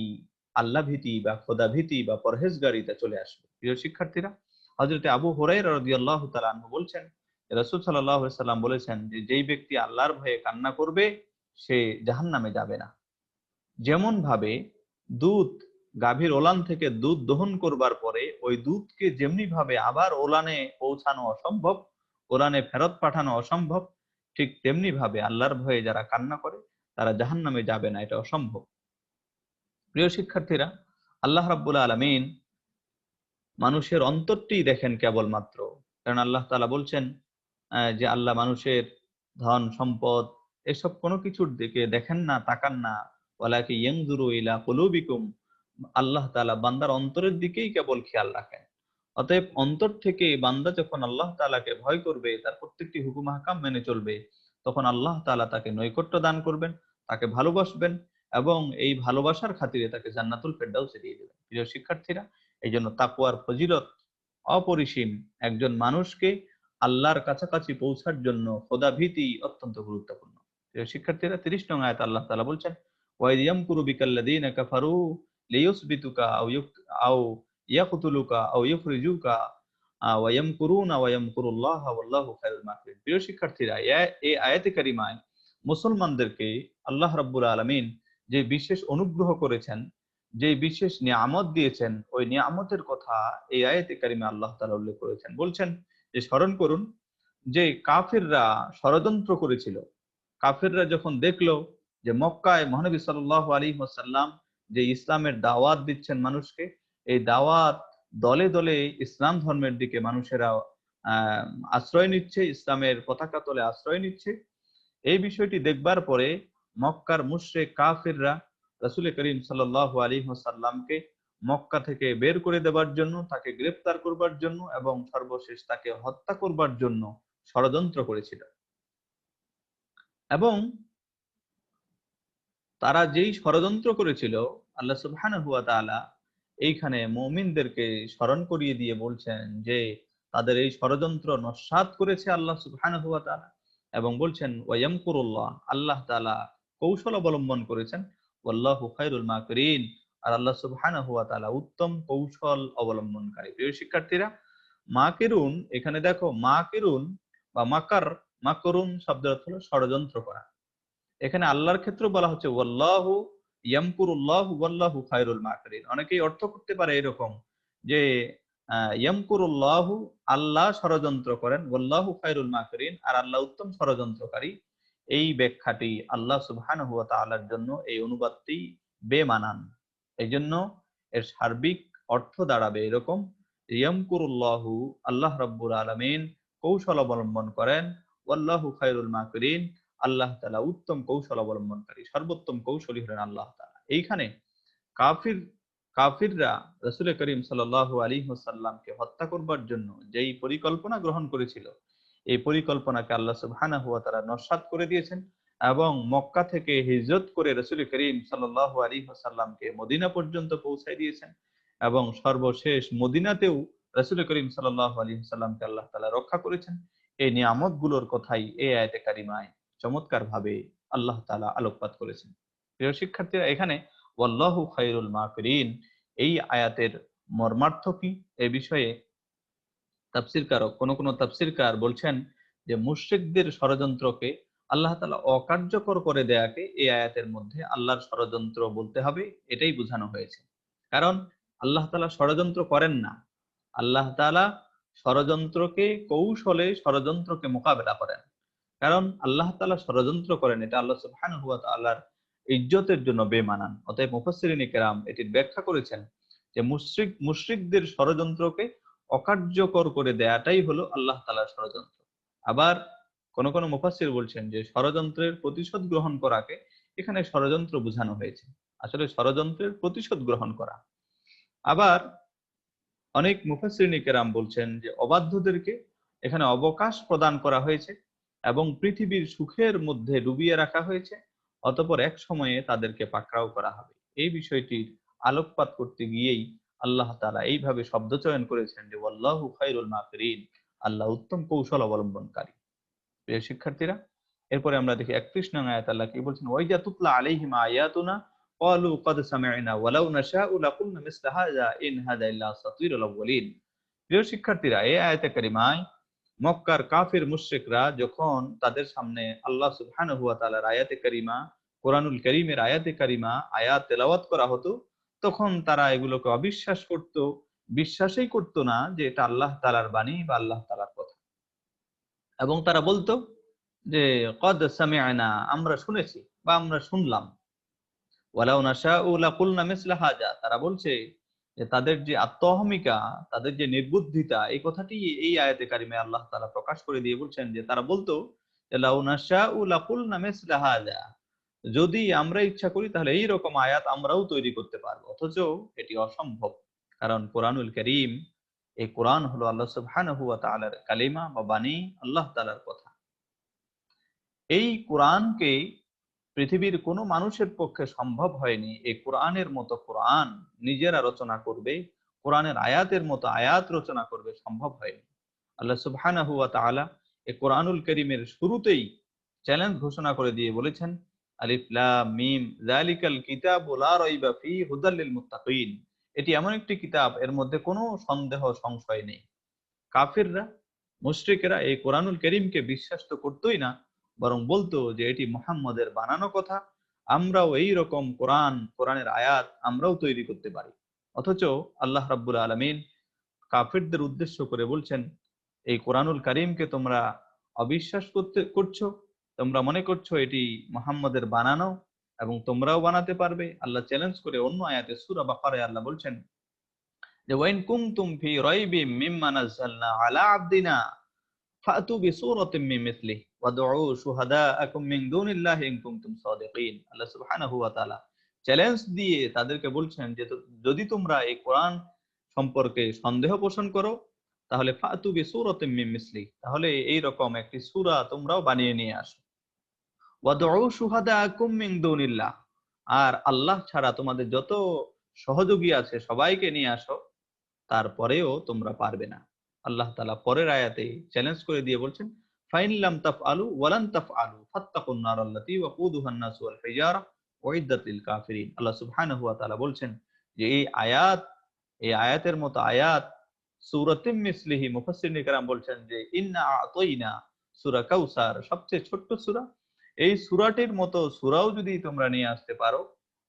আল্লাহ ভীতি বা খোদা ভীতি বা পরহেজগারিতা চলে আসবে। প্রিয় শিক্ষার্থীরা, হযরতে আবু হুরায়রা রাদিয়াল্লাহু তাআলা আনহু বলছেন রাসূল সাল্লাল্লাহু আলাইহি ওয়াসাল্লাম বলেছেন যে যেই ব্যক্তি আল্লাহর ভয়ে কান্না করবে সে জাহান্নামে যাবে না। যেমন ভাবে দুধ গাভীর ওলান থেকে দুধ দহন করবার পরে ওই দুধকে যেমনি ভাবে আবার ওলানে পৌঁছানো অসম্ভব, ওলানে ফেরত পাঠানো অসম্ভব, ঠিক তেমনি ভাবে আল্লাহর ভয়ে যারা কান্না করে তারা জাহান্নামে যাবে না, এটা অসম্ভব। প্রিয় শিক্ষার্থীরা, আল্লাহ রাব্বুল আলামিন মানুষের অন্তরটি দেখেন কেবলমাত্র। কারণ আল্লাহ তাআলা বলছেন যে আল্লাহ মানুষের ধন সম্পদ এসব কোনো কিছুর দিকে দেখেন না, তাকান না। ওয়ালাকিন ইয়ানজুরু ইলা কুলুবিকুম, আল্লাহ তাআলা বান্দার অন্তরের দিকেই কেবল খেয়াল রাখেন। অতএব অন্তর থেকে বান্দা যখন আল্লাহ তাআলাকে ভয় করবে, তার প্রত্যেকটি হুকুম আহকাম মেনে চলবে, তখন আল্লাহ তাআলা তাকে নৈকট্য দান করবেন, তাকে ভালোবাসবেন এবং এই ভালোবাসার খাতিরে তাকে জান্নাতুল ফেরদাউসে দিয়ে দেবেন। প্রিয় শিক্ষার্থীরা, এই জন্য তাকওয়ার ফজিলত অপরিসীম। একজন মানুষকে আল্লাহর কাছাকাছি পৌঁছার জন্য খোদা ভীতি অত্যন্ত গুরুত্বপূর্ণ। প্রিয় শিক্ষার্থীরা, ৩০ নং আয়াতে আল্লাহ তাআলা বলছেন ওয়াইদ ইয়ামকুরু বিকাল্লাযীনা কাফারু লিইউসবিতুকা আও ইয়াকতুলুকা আও ইউখরিজুকা ওয়া ইয়ামকুরুনা ওয়া ইয়ামকুরুল্লাহু ওয়াল্লাহু খায়রুল মাকিরিন। প্রিয় শিক্ষার্থীরা, এই আয়াতে কারিমায় মুসলমানদেরকে আল্লাহ রাব্বুল আলামিন যে বিশেষ অনুগ্রহ করেছেন, যে বিশেষ নিয়ামত দিয়েছেন, ওই নিয়ামতের কথা এই আয়াতে কারিমে আল্লাহ তাআলা উল্লেখ করেছেন। বলছেন যে স্মরণ করুন যে কাফিররা ষড়যন্ত্র করেছিল। কাফিররা যখন দেখলো যে মক্কায় মহানবী সাল্লাল্লাহু আলাইহি ওয়াসাল্লাম যে ইসলামের দাওয়াত দিচ্ছেন মানুষকে, এই দাওয়াত দলে দলে ইসলাম ধর্মের দিকে মানুষেরা আশ্রয় নিচ্ছে, ইসলামের পতাকা তলে আশ্রয় নিচ্ছে। এই বিষয়টি দেখবার পরে মক্কার মুশরিক কাফিররা রাসূল করিম সাল্লাল্লাহু আলাইহি ওয়াসাল্লামকে মক্কা থেকে বের করে দেবার জন্য, তাকে গ্রেফতার করবার জন্য এবং সর্বশেষ তাকে হত্যা করবার জন্য ষড়যন্ত্র করেছিল। এবং তারা যেই ষড়যন্ত্র করেছিল, আল্লাহ সুবহানাহু ওয়া তাআলা এইখানে মুমিনদেরকে স্মরণ করিয়ে দিয়ে বলছেন যে তাদের এই ষড়যন্ত্র নস্যাৎ করেছে আল্লাহ সুবহানাহু ওয়া তাআলা, এবং বলছেন ওয়ায়ামকুরুল্লাহ, আল্লাহ তাআলা কৌশল অবলম্বন করেছেন, ওয়াল্লাহু খায়রুল মাকিরিন, আর আল্লাহ সুবহানাহু ওয়া তাআলা উত্তম কৌশল অবলম্বনকারী। প্রিয় শিক্ষার্থীরা, মাকিরুন, এখানে দেখো মাকিরুন বা মাকার, মাকরুন শব্দের অর্থ হলো ষড়যন্ত্র করা। এখানে আল্লাহর ক্ষেত্রে বলা হচ্ছে ওয়াল্লাহু ইয়ামকুরুল্লাহু ওয়াল্লাহু খায়রুল মাকিরিন। অনেকেই অর্থ করতে পারে এরকম যে ইয়ামকুরুল্লাহু, আল্লাহ ষড়যন্ত্র করেন, ওয়াল্লাহু খায়রুল মাকিরিন, আর আল্লাহ উত্তম ষড়যন্ত্রকারী। এই ব্যাখ্যাটি আল্লাহ সুবহানাহু ওয়া তাআলার জন্য এই অনুবাদটি বেমানান। এইজন্য এর সার্বিক অর্থ দাঁড়াবে এরকম, ইয়ামকুরুল্লাহু, আল্লাহ রাব্বুল আলামিন কৌশল অবলম্বন করেন, ওয়াল্লাহু খায়রুল মাকিরিন, আল্লাহ তাআলা উত্তম কৌশল অবলম্বনকারী, সর্বোত্তম কৌশলী হলেন আল্লাহ তাআলা। এইখানে কাফিররা রাসূল করিম সাল্লাল্লাহু আলাইহি ওয়াসাল্লামকে হত্যা করবার জন্য যেই পরিকল্পনা গ্রহণ করেছিল, এই পরিকল্পনাকে আল্লাহ সুবহানাহু ওয়া তাআলা নস্যাৎ করে দিয়েছেন এবং মক্কা থেকে হিজরত করে রাসূল করিম সাল্লাল্লাহু আলাইহি ওয়াসাল্লামকে মদিনা পর্যন্ত পৌঁছায় দিয়েছেন, এবং সর্বশেষ মদিনাতেও রাসূল করিম সাল্লাল্লাহু আলাইহি ওয়াসাল্লামকে আল্লাহ তাআলা রক্ষা করেছেন। এই নিয়ামতগুলোর কথাই এই আয়াতে কারিমায় চমৎকারভাবে আল্লাহ তাআলা আলোকপাত করেছেন। প্রিয় শিক্ষার্থীরা, এখানে ওয়াল্লাহু খায়রুল মাকিরিন এই আয়াতের মর্মার্থ কি, এ বিষয়ে কোন তাফসীরকার বলছেন যে মুশরিকদের ষড়যন্ত্রকে আল্লাহ তাআলা অকার্যকর করে দেয়াকে এই আয়াতের মধ্যে আল্লাহর ষড়যন্ত্র বলতে হবে, এটাই বোঝানো হয়েছে। কারণ আল্লাহ তাআলা ষড়যন্ত্র করেন না। আল্লাহ তাআলা ষড়যন্ত্রকে কৌশলে ষড়যন্ত্রকে মোকাবেলা করেন। কারণ আল্লাহ তাআলা ষড়যন্ত্র করেন, এটা আল্লাহ সুবহানাহু ওয়া তাআলার ইজ্জতের জন্য বেমানান। অতএব মুফাসসিরিনে কেরাম এটির ব্যাখ্যা করেছেন যে মুশরিকদের ষড়যন্ত্রকে অকার্যকর করে দেয়াটাই হলো আল্লাহ তাআলার ষড়যন্ত্র। আবার কোন মুফাসসির বলছেন যে ষড়যন্ত্রের প্রতিশোধ গ্রহণ করাকে এখানে ষড়যন্ত্র বোঝানো হয়েছে, আসলে ষড়যন্ত্রের প্রতিশোধ গ্রহণ করা। আবার অনেক মুফাসসিরিনে কেরাম বলছেন যে অবাধ্যদেরকে এখানে অবকাশ প্রদান করা হয়েছে এবং পৃথিবীর সুখের মধ্যে ডুবিয়ে রাখা হয়েছে, অতঃপর এক সময়ে তাদেরকে পাকড়াও করা হবে। এই বিষয়টির আলোকপাত করতে গিয়েই আল্লাহ তাআলা এইভাবে শব্দ চয়ন করেছেন যে ওয়াল্লাহু খায়রুল মাকিরিন, আল্লাহ উত্তম কৌশল অবলম্বনকারী। প্রিয় শিক্ষার্থীরা, এরপরে আমরা দেখি 31 নং আয়াত আল্লাহ কি বলছেন, ওয়াইজা তুতলা আলাইহিম আয়াতুনা ক্বালু ক্বাদ সামি'না ওয়ালাউ নাশাউ লাকুলনা মিসলা হাযা ইন হাযা ইল্লা আসাতিরুল আউয়ালিন। প্রিয় শিক্ষার্থীরা, এই আয়াতে কারিমায় মক্কার কাফির মুশরিকরা যখন তাদের সামনে আল্লাহ সুবহানাহু ওয়া তাআলার আয়াতে কারিমা, কোরআনুল কারীমের আয়াতে কারিমা আয়াত তেলাওয়াত করা হতো, তখন তারা এগুলোকে অবিশ্বাস করত, বিশ্বাসই করত না যে এটা আল্লাহ তাআলার বাণী বা আল্লাহ তাআলার কথা। এবং তারা বলতো যে কদ সামি'না, আমরা শুনেছি বা আমরা শুনলাম, ওয়ালাউ নাশাউ লাকুলনা মিসলা হাযা, তারা বলছে যে তাদের যে আত্মঅহমিকা, তাদের যে নির্বুদ্ধিতা, এই কথাটি এই আয়াতে কারিমে আল্লাহ তাআলা প্রকাশ করে দিয়ে বলছেন যে তারা বলতো যে লাউ নাশাউ লাকুলনা মিসলা হাযা, যদি আমরা ইচ্ছা করি তাহলে এই রকম আয়াত আমরাও তৈরি করতে পারবো, অথচ এটি অসম্ভব। কারণ কোরআনুল কারীম, এই কোরআন হলো আল্লাহ সুবহানাহু ওয়া তাআলার কালিমা বা বাণী, আল্লাহ তাআলার কথা। এই কোরআনকে পৃথিবীর কোনো মানুষের পক্ষে সম্ভব হয়নি এই কোরআনের মতো কোরআন নিজেরা রচনা করবে, কোরআনের আয়াতের মতো আয়াত রচনা করবে, সম্ভব হয়নি। আল্লাহ সুবহানাহু ওয়া তাআলা এই কোরআনুল কারীমের শুরুতেই চ্যালেঞ্জ ঘোষণা করে দিয়ে বলেছেন, আলিফ লাম মিম যালিকাল কিতাবু লা রাইবা ফীহি হুদাল লিল মুত্তাকিন। এটি এমন একটি কিতাব, এর মধ্যে কোনো সন্দেহ সংশয় নেই। কাফিররা, মুশরিকেরা এই কোরআনুল কারীমকে বিশ্বাস তো করতোই না, বরং বলতো যে এটি মুহাম্মদের বানানো কথা, আমরাও এই রকম কোরআনের আয়াত আমরাও তৈরি করতে পারি। অথচ আল্লাহ রাব্বুল আলামিন কাফিরদের উদ্দেশ্য করে বলছেন, এই কোরআনুল কারীমকে তোমরা অবিশ্বাস করছো, তোমরা মনে করছো এটি মুহাম্মদের বানানো এবং তোমরাও বানাতে পারবে। আল্লাহ চ্যালেঞ্জ করে অন্য আয়াতে সূরা বাকারায় আল্লাহ বলছেন যে ওয়াইন কুনতুম ফি রাইবিম মিম্মা নাযালনা আলা আবদিনা ফাতু বিসূরাতিম মিন মিসলিহি ওয়াদউ শুহাদাআকুম মিন দুনিল্লাহি ইন কুনতুম সাদিকিন। আল্লাহ সুবহানাহু ওয়া তাআলা চ্যালেঞ্জ দিয়ে তাদেরকে বলছেন যে যদি তোমরা এই কোরআন সম্পর্কে সন্দেহ পোষণ করো তাহলে ফাতু বিসূরাতিম মিন মিসলিহি, তাহলে এই রকম একটি সূরা তোমরাও বানিয়ে নিয়ে আসো। ওয়াদউ শুহাদাআকুম মিন দুনিল্লাহ, আর আল্লাহ ছাড়া তোমাদের যত সহযোগী আছে সবাইকে নিয়ে আসো, তারপরেও তোমরা পারবে না। আল্লাহ তাআলা পরের আয়াতে চ্যালেঞ্জ করে দিয়ে বলছেন ফাইন লাম তাফআলু ওয়ালান তাফআলু ফাত্তাকুন নারাল্লাতী ওয়াকুদুহান নাস ওয়াল হিজারা উইদ্দাত লিল কাফিরিন। আল্লাহ সুবহানাহু ওয়া তাআলা বলছেন যে এই আয়াতের মতো আয়াত সূরাতুম মিসলিহি, মুফাসসিরিন কেরাম বলছেন যে ইন্না আ'তাইনা সূরা কাউসার, সবচেয়ে ছোট্ট সূরা, এই সূরাটির মতো সূরাও যদি তোমরা নিয়ে আসতে পারো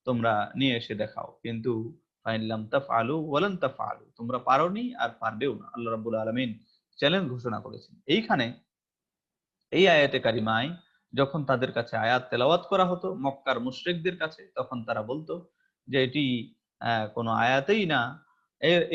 তোমরা নিয়ে এসে দেখাও, কিন্তু ফাইন লাম তাফআলু ওয়ালান তাফআলু, তোমরা পারোনি আর পারবেও না। আল্লাহ রাব্বুল আলামিন চ্যালেঞ্জ ঘোষণা করেছেন। এইখানে এই আয়াতে কারিমায় যখন তাদের কাছে আয়াত তেলাওয়াত করা হতো মক্কার মুশরিকদের কাছে, তখন তারা বলতো যে এটি কোনো আয়াতেই না,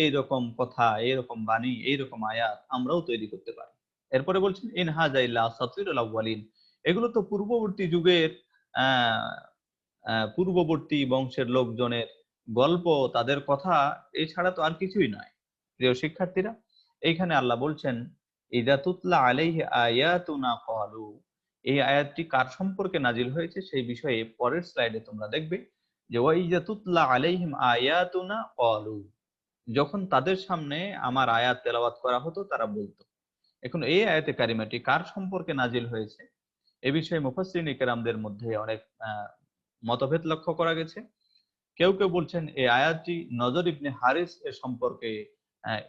এইরকম কথা, এইরকম বাণী, এইরকম আয়াত আমরাও তৈরি করতে পারি। এরপরে বলছেন ইন হাযা ইল্লা আসাতিরুল আউয়ালিন, এগুলো তো পূর্ববর্তী যুগের আহ পূর্ববর্তী বংশের লোকজনের গল্প, তাদের কথা, এছাড়া তো আর কিছুই নয়। প্রিয় শিক্ষার্থীরা, এইখানে আল্লাহ বলছেন ইযা তুতলা আলাইহি আয়াতুনা ক্বালু, এই আয়াতটি কার সম্পর্কে নাজিল হয়েছে সেই বিষয়ে পরের স্লাইডে তোমরা দেখবে যে ওয়া ইযা তুতলা আলাইহিম আয়াতুনা ক্বালু, যখন তাদের সামনে আমার আয়াত তেলাওয়াত করা হতো তারা বলতো। এখন এই আয়াতে কারিমাটি কার সম্পর্কে নাজিল হয়েছে এ বিষয়ে মুফাসসিরিন কেরামদের মধ্যে অনেক মতভেদ লক্ষ্য করা গেছে। কেউ কেউ বলছেন এই আয়াতটি নজর ইবনে হারিস এর সম্পর্কে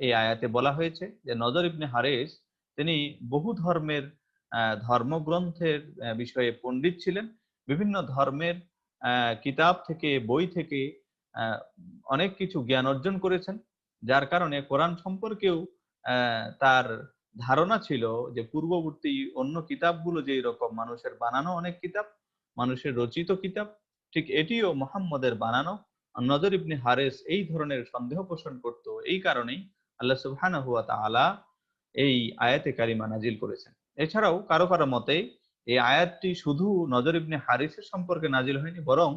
এই আয়াতে বলা হয়েছে যে নজর ইবনে হারিস তিনি বহু ধর্মের ধর্মগ্রন্থের বিষয়ে পণ্ডিত ছিলেন, বিভিন্ন ধর্মের কিতাব থেকে, বই থেকে অনেক কিছু জ্ঞান অর্জন করেছেন, যার কারণে কোরআন সম্পর্কেও তার ধারণা ছিল যে পূর্ববর্তী অন্য কিতাবগুলো যেই রকম মানুষের বানানো অনেক কিতাব, মানুষের রচিত কিতাব, ঠিক এটিও মুহাম্মদের বানানো। নজর ইবনে হারিস এই ধরনের সন্দেহ পোষণ করত, এই কারণেই আল্লাহ সুবহানাহু ওয়া তাআলা এই আয়াতে কারিমা নাজিল করেছেন। এছাড়াও কারো কারো মতে এই আয়াতটি শুধু নজর ইবনে হারিসের সম্পর্কে নাজিল হয়নি, বরং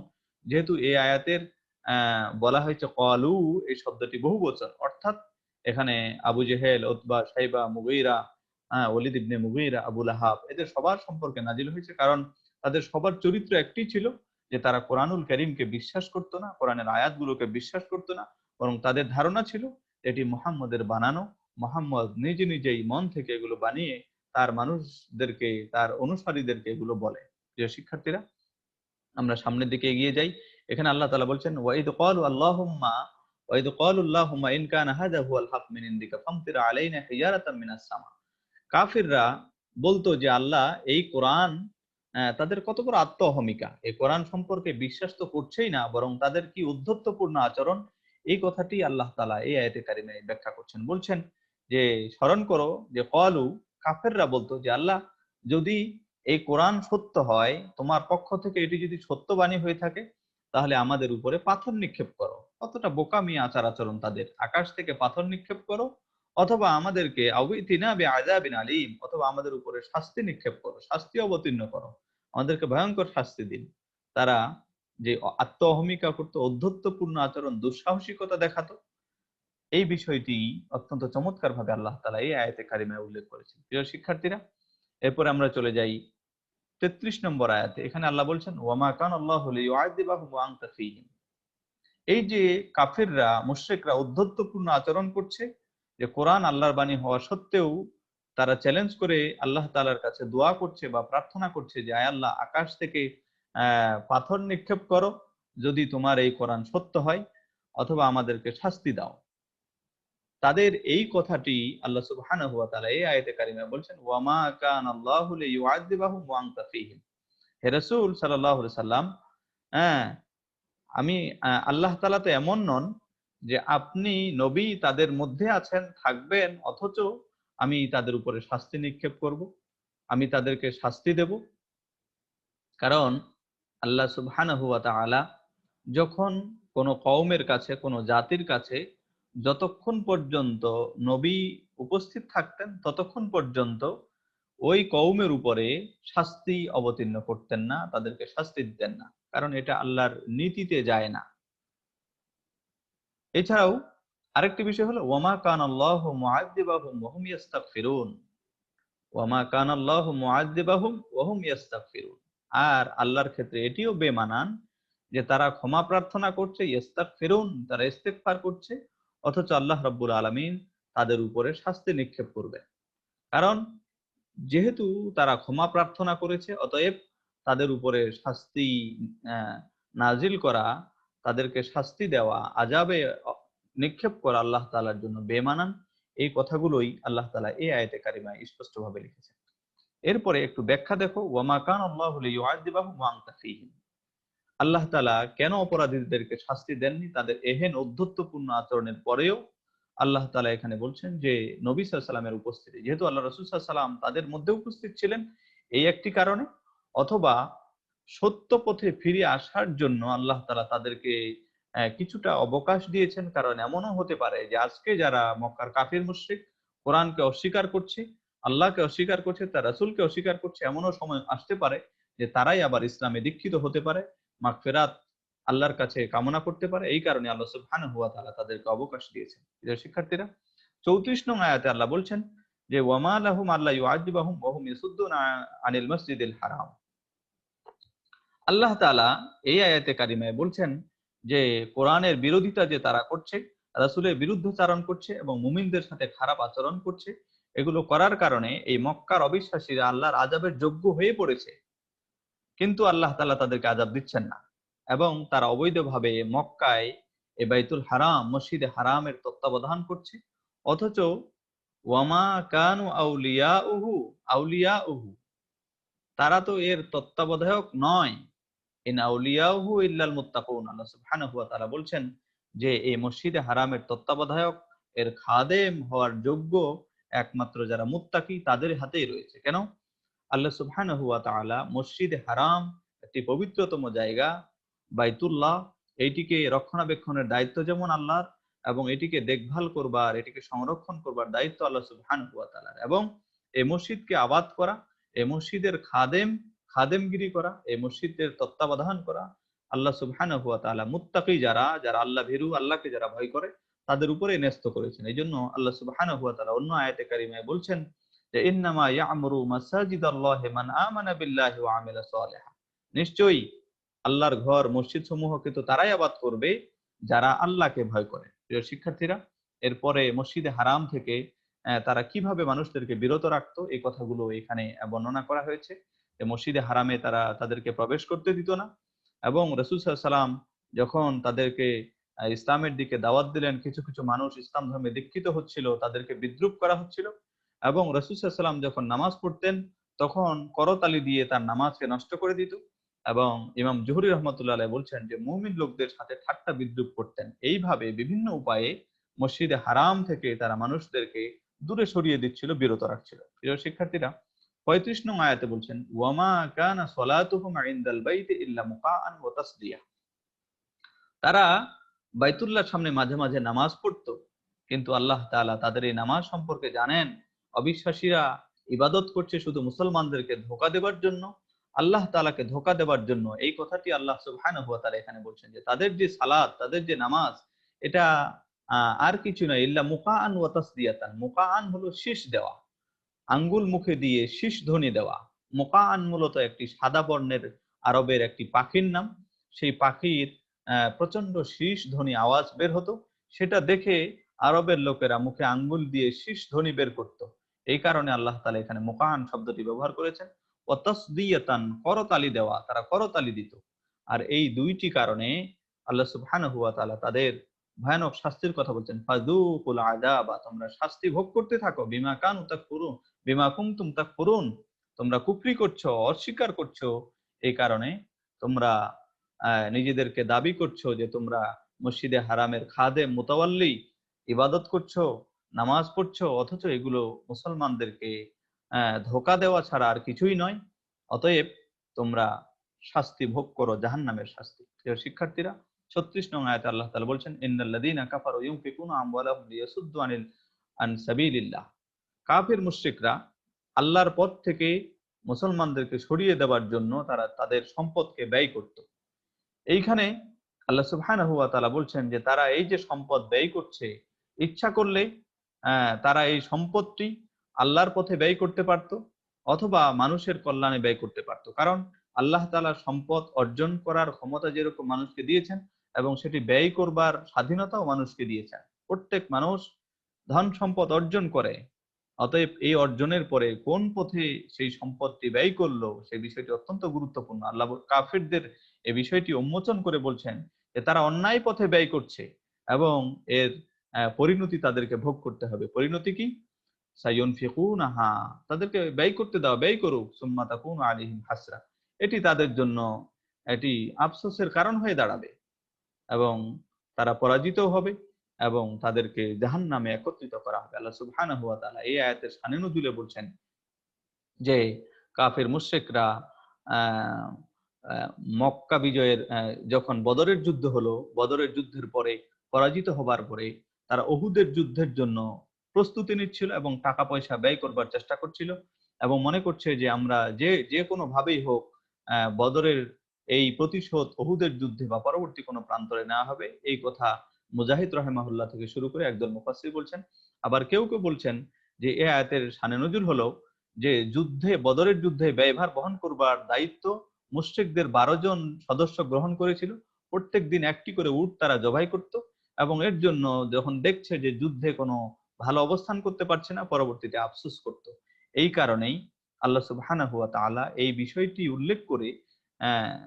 যেহেতু এই আয়াতের বলা হয়েছে ক্বালু, এই শব্দটি বহুবচন, অর্থাৎ এখানে আবু জেহেল, উতবা, শাইবা, মুগীরা, ওলীদ ইবনে মুগীরা, আবু লাহাব, এদের সবার সম্পর্কে নাজিল হয়েছে, কারণ তাদের সবার চরিত্র একটি ছিল যে তারা কোরআনুল কারীমকে বিশ্বাস করতো না, কোরআনের আয়াতগুলোকে বিশ্বাস করতো না, বরং তাদের ধারণা ছিল এটি মুহাম্মদের বানানো, মুহাম্মদ নিজে নিজেই মন থেকে এগুলো বানিয়ে তার মানুষদেরকে, তার অনুসারীদেরকে এগুলো বলে। প্রিয় শিক্ষার্থীরা, আমরা সামনের দিকে এগিয়ে যাই। এখানে আল্লাহ তাআলা বলছেন ওয়াইদ ক্বালু আল্লাহুম্মা ইন কানা হাযা হুয়াল হক মিন ইনদিকা ফামতির আলাইনা হিজারাতাম মিনাস সামা। কাফিররা বলতো যে আল্লাহ এই কোরআন, তাদের কত বড় আত্ম অহমিকা, এই কোরআন সম্পর্কে বিশ্বাস তো করছেই না, বরং তাদের কি উদ্ধত্যপূর্ণ আচরণ, এই কথাটি আল্লাহ তাআলা এই আয়াতে কারিমায় ব্যাখ্যা করছেন। বলছেন যে স্মরণ করো যে ক্বালু, কাফিররা বলতো যে আল্লাহ যদি এই কোরআন সত্য হয়, তোমার পক্ষ থেকে এটি যদি সত্যবাণী হয়ে থাকে, তাহলে আমাদের উপরে পাথর নিক্ষেপ করো। কতটা বোকামি আচার আচরণ তাদের, আকাশ থেকে পাথর নিক্ষেপ করো, অথবা আমাদেরকে আউইতিনা বিআযাবিন আলীম, অথবা আমাদের উপরে শাস্তি নিক্ষেপ করো, শাস্তি অবতীর্ণ করো, আমাদেরকে ভয়ঙ্কর শাস্তি দিন। তারা যে আত্ম অহমিকা করতো, অধ্যত্বপূর্ণ আচরণ, দুঃসাহসিকতা দেখাতো, এই বিষয়টি অত্যন্ত চমৎকার ভাবে আল্লাহ তাআলা এই আয়াতে কারিমায় উল্লেখ করেছেন। প্রিয় শিক্ষার্থীরা, এরপরে আমরা চলে যাই ৩৩ নম্বর আয়াতে। এখানে আল্লাহ বলছেন ওয়ামা কানা আল্লাহু লিয়ুআযিবাহুম ওয়া আনতা ফীহিম। এই যে কাফিররা, মুশরিকরা উদ্ধত্যপূর্ণ আচরণ করছে, যে কোরআন আল্লাহর বাণী হওয়া সত্ত্বেও তারা চ্যালেঞ্জ করে আল্লাহ তাআলার কাছে দোয়া করছে বা প্রার্থনা করছে যে আয় আল্লাহ, আকাশ থেকে পাথর নিক্ষেপ করো যদি তোমার এই কোরআন সত্য হয়, অথবা আমাদেরকে শাস্তি দাও। তাদের এই কথাটি আল্লাহ সুবহানাহু ওয়া তাআলা এই আয়াতে কারিমায় বলছেন ওয়ামা কানা আল্লাহু লিয়ুআযিবাহুম ওয়া আনতা ফীহিম। হে রাসূল সাল্লাল্লাহু আলাইহি সাল্লাম, হ্যাঁ, আমি আল্লাহ তাআলা তো এমন নন যে আপনি নবী তাদের মধ্যে আছেন, থাকবেন, অথচ আমি তাদের উপরে শাস্তি নিক্ষেপ করব, আমি তাদেরকে শাস্তি দেব। কারণ আল্লাহ সুবহানাহু ওয়া তাআলা যখন কোনো কওমের কাছে, কোনো জাতির কাছে যতক্ষণ পর্যন্ত নবী উপস্থিত থাকতেন ততক্ষণ পর্যন্ত ওই কওমের উপরে শাস্তি অবতীর্ণ করতেন না, তাদেরকে শাস্তি দিতেন না। কারণ এটা আল্লাহর নীতিতে যায় না। এছাড়াও আরেকটি বিষয় হলো ওয়ামা কানাল্লাহু মুআযযিবাহুম ওয়া হুম ইস্তাগফিরুন। ওয়ামা কানাল্লাহু মুআযযিবাহুম ওয়া হুম ইস্তাগফিরুন। আর আল্লাহর ক্ষেত্রে এটিও বেমানান যে তারা ক্ষমা প্রার্থনা করছে, ইস্তাগফিরুন, তারা ইস্তেগফার করছে, অথচ আল্লাহ রাব্বুল আলামিন তাদের উপরে শাস্তি নিক্ষেপ করবে। কারণ যেহেতু তারা ক্ষমা প্রার্থনা করেছে, অতএব তাদের উপরে শাস্তি নাজিল করা, তাদেরকে শাস্তি দেওয়া, আযাবে নিক্ষেপ করা আল্লাহ তাআলার জন্য বেমানান। এই কথাগুলোই আল্লাহ তাআলা এই আয়াতে কারিমায় স্পষ্টভাবে লিখেছেন। এরপরে একটু ব্যাখ্যা দেখো, ওয়ামা কানাল্লাহু লিইউআযযিবাহুম ওয়া আনতা ফীহিম। আল্লাহ তাআলা কেন অপরাধীদেরকে শাস্তি দেননি তাদের এহেন ঔদ্ধত্যপূর্ণ আচরণের পরেও? আল্লাহ তাআলা এখানে বলছেন যে নবী সাল্লাল্লাহু আলাইহি ওয়াসাল্লামের উপস্থিতি, যেহেতু আল্লাহ রাসূল সাল্লাল্লাহু আলাইহি ওয়াসাল্লাম তাদের মধ্যে উপস্থিত ছিলেন এই একটি কারণে, অথবা সত্য পথে ফিরে আসার জন্য আল্লাহ তাআলা তাদেরকে কিছুটা অবকাশ দিয়েছেন। কারণ এমনও হতে পারে যে আজকে যারা মক্কার কাফির মুশরিক কোরআনকে অস্বীকার করছে, আল্লাহকে অস্বীকার করছে, তার রাসূলকে অস্বীকার করছে, এমনও সময় আসতে পারে যে তারাই আবার ইসলামে দীক্ষিত হতে পারে, মাগফিরাত আল্লাহর কাছে কামনা করতে পারে। এই কারণে আল্লাহ সুবহানাহু ওয়া তাআলা তাদেরকে অবকাশ দিয়েছেন। প্রিয় শিক্ষার্থীরা, 34 নং আয়াতে আল্লাহ বলছেন যে ওয়ামা লাহুম আল্লা ইউআযযিবাহুম ওয়া হুম ইয়াসুদ্দুনা আনিল মাসজিদিল হারাম। আল্লাহ তাআলা এই আয়াতে কারিমায় বলছেন যে কোরআনের বিরোধিতা যে তারা করছে, রাসূলের বিরুদ্ধাচারণ করছে এবং মুমিনদের সাথে খারাপ আচরণ করছে, এগুলো করার কারণে এই মক্কার অবিশ্বাসীরা আল্লাহর আযাবের যোগ্য হয়ে পড়েছে। কিন্তু আল্লাহ তাআলা তাদেরকে আযাব দিচ্ছেন না এবং তারা অবৈধভাবে মক্কায় এ বাইতুল হারাম, মসজিদে হারামের তত্ত্বাবধান করছে। অথচ ওয়ামা কানু আউলিয়াউহু, তারা তো এর তত্ত্বাবধায়ক নয়। ইন আউলিয়াউহু ইল্লাল মুত্তাকুন। আল্লাহ সুবহানাহু ওয়া তাআলা বলছেন যে এই মসজিদে হারামের তত্ত্বাবধায়ক, এর খাদেম হওয়ার যোগ্য একমাত্র যারা মুত্তাকি তাদের হাতেই রয়েছে। কেন? আল্লাহ সুবহানাহু ওয়া তাআলা মসজিদে হারাম একটি পবিত্রতম জায়গা, বাইতুল্লাহ, এইটিকে রক্ষণাবেক্ষণের দায়িত্ব যেমন আল্লাহর, এবং এটিকে দেখভাল করবার, এটিকে সংরক্ষণ করবার দায়িত্ব আল্লাহ সুবহানাহু ওয়া তাআলার। এবং এই মসজিদকে আবাদ করা, এই মসজিদের খাদেমগিরি করা, এই মসজিদের তত্ত্বাবধান করা আল্লাহ সুবহানাহু ওয়া তাআলা মুত্তাকি যারা, যারা আল্লাহ ভীরু, আল্লাহকে যারা ভয় করে তাদের উপরে ন্যস্ত করেছেন। এইজন্য আল্লাহ সুবহানাহু ওয়া তাআলা অন্য আয়াতে কারিমায় বলছেন যে ইন্নামা ইয়া'মুরু মাসাজিদাল্লাহি মান আমানা বিল্লাহি ওয়া আমিলা সালিহা। নিশ্চয়ই আল্লাহর ঘর, মসজিদ সমূহকে তো তারাই আবাদ করবে যারা আল্লাহকে ভয় করে। প্রিয় শিক্ষার্থীরা, এরপরে মসজিদে হারাম থেকে তারা কিভাবে মানুষদেরকে বিরত রাখতো এই কথাগুলো এখানে বর্ণনা করা হয়েছে। যে মসজিদে হারামে তারা তাদেরকে প্রবেশ করতে দিত না এবং রাসূল সাল্লাল্লাহু আলাইহি ওয়াসাল্লাম যখন তাদেরকে ইসলামের দিকে দাওয়াত দিলেন, কিছু কিছু মানুষ ইসলাম ধর্মে দীক্ষিত হচ্ছিল, তাদেরকে বিদ্রূপ করা হচ্ছিল এবং রাসূল সাল্লাল্লাহু আলাইহি ওয়াসাল্লাম যখন নামাজ পড়তেন তখন করতালি দিয়ে তার নামাজকে নষ্ট করে দিত। এবং ইমাম জুহরি রহমাতুল্লাহ আলাইহি বলছেন যে মুমিন লোকদের সাথে ঠাট্টা বিদ্রূপ করতেন। এইভাবে বিভিন্ন উপায়ে মসজিদে হারাম থেকে তারা মানুষদেরকে দূরে সরিয়ে দিচ্ছিল, বিরত রাখছিল। প্রিয় শিক্ষার্থীরা, 35 নং আয়াতে বলছেন ওয়ামা কানা সলাতুহুম ইনদাল বাইতি ইল্লা মুকাআন ওয়া তাসদিয়া। তারা বাইতুল্লাহর সামনে মাঝে মাঝে নামাজ পড়তো, কিন্তু আল্লাহ তাআলা তাদের এই নামাজ সম্পর্কে জানেন। অবিশ্বাসীরা ইবাদত করছে শুধু মুসলমানদেরকে ধোঁকা দেবার জন্য, আল্লাহ তাআলাকে ধোঁকা দেবার জন্য। এই কথাটি আল্লাহ সুবহানাহু ওয়া তাআলা এখানে বলছেন যে তাদের যে সালাত, তাদের যে নামাজ, এটা আর কিছু নয় ইল্লা মুকাআন ওয়া তাসদিয়াতান। মুকাআন হলো শীষ দেওয়া, আঙ্গুল মুখে দিয়ে শীষ ধ্বনি দেওয়া। মুকাআন মূলত একটি সাদা বর্ণের আরবের একটি পাখির নাম। সেই পাখির প্রচন্ড শীষ ধ্বনি আওয়াজ বের হতো, সেটা দেখে আরবের লোকেরা মুখে আঙ্গুল দিয়ে শীষ ধ্বনি বের করত। এই কারণে আল্লাহ তাআলা এখানে মুকাআন শব্দটি ব্যবহার করেছেন। ওয়া তাসদিয়াতান, করতালি দেওয়া, তারা করতালি দিত। আর এই দুইটি কারণে আল্লাহ সুবহানাহু ওয়া তাআলা তাদের ভয়ানক শাস্তির কথা বলছেন। ফাযুকুল আযাবা, তোমরা শাস্তি ভোগ করতে থাকো, বিমা কানু তাকফুরুন, বিমা কুনতুম তাকফুরুন, তোমরা কুফরি করছো, অস্বীকার করছো, এই কারণে তোমরা নিজেদেরকে দাবি করছো যে তোমরা মসজিদে হারামের খাদেম মুতাওয়াল্লি, ইবাদত করছো, নামাজ পড়ছো, অথচ এগুলো মুসলমানদেরকে ধোঁকা দেওয়া ছাড়া আর কিছুই নয়। অতএব তোমরা শাস্তি ভোগ করো, জাহান্নামের শাস্তি। প্রিয় শিক্ষার্থীরা, 36 নং আয়াতে আল্লাহ তাআলা বলছেন, ইন্নাল্লাযীনা কাফারু ইউনফিকুনা আমওয়ালাহুম লিয়াসুদ্দু আন সাবিলিল্লাহ। কাফির মুশরিকরা আল্লাহর পথ থেকে মুসলমানদেরকে সরিয়ে দেওয়ার জন্য তারা তাদের সম্পদকে ব্যয় করত। এইখানে আল্লাহ সুবহানাহু ওয়া তাআলা বলছেন যে তারা এই যে সম্পদ ব্যয় করছে, ইচ্ছা করলে তারা এই সম্পদটি আল্লাহর পথে ব্যয় করতে পারত, অথবা মানুষের কল্যাণে ব্যয় করতে পারত। কারণ আল্লাহ তাআলা সম্পদ অর্জন করার ক্ষমতা যেরকম মানুষকে দিয়েছেন, এবং সেটি ব্যয় করবার স্বাধীনতাও মানুষকে দিয়েছেন। প্রত্যেক মানুষ ধন সম্পদ অর্জন করে, অতএব এই অর্জনের পরে কোন পথে সেই সম্পদটি ব্যয় করলো সেই বিষয়টি অত্যন্ত গুরুত্বপূর্ণ। আল্লাহ কাফিরদের এই বিষয়টি উন্মোচন করে বলছেন যে তারা অন্যায় পথে ব্যয় করছে, এবং এর পরিণতি তাদেরকে ভোগ করতে হবে। পরিণতি কি? সায়ুনফিকুনাহা, তাদেরকে ব্যয় করতে দাও, ব্যয় করুক, সুম্মা তাকুনু আলাইহিম হাসরা, এটি তাদের জন্য এটি আফসোসের কারণ হয়ে দাঁড়াবে, এবং তারা পরাজিত হবে, এবং তাদেরকে জাহান্নামে একত্রিত করা হবে। আল্লাহ সুবহানাহু ওয়া তাআলা এই আয়াতের শানে নুজুলে বলছেন যে কাফের মুশরিকরা আহ, মক্কা বিজয়ের যখন বদরের যুদ্ধ হলো, বদরের যুদ্ধের পরে পরাজিত হবার পরে তারা উহুদের যুদ্ধের জন্য প্রস্তুতি নিচ্ছিল এবং টাকা পয়সা ব্যয় করবার চেষ্টা করছিল, এবং মনে করছে যে আমরা যে যে কোনো ভাবেই হোক বদরের এই প্রতিশোধ উহুদের যুদ্ধে বা পরবর্তী কোনো প্রান্তরে নেওয়া হবে। এই কথা মুজাহিদ রাহিমাহুল্লাহ থেকে শুরু করে একদল মুফাসসির বলছেন। আবার কেউ কেউ বলছেন যে এই আয়াতের শানে নজুল হলো যে যুদ্ধে, বদরের যুদ্ধে ব্যয়ভার বহন করবার দায়িত্ব মুশরিকদের 12 জন সদস্য গ্রহণ করেছিল। প্রত্যেক দিন একটি করে উট তারা জবাই করত, এবং এর জন্য যখন দেখছে যে যুদ্ধে কোনো ভালো অবস্থান করতে পারছে না, পরবর্তীতে আফসোস করত। এই কারণেই আল্লাহ সুবহানাহু ওয়া তাআলা এই বিষয়টি উল্লেখ করে আহ,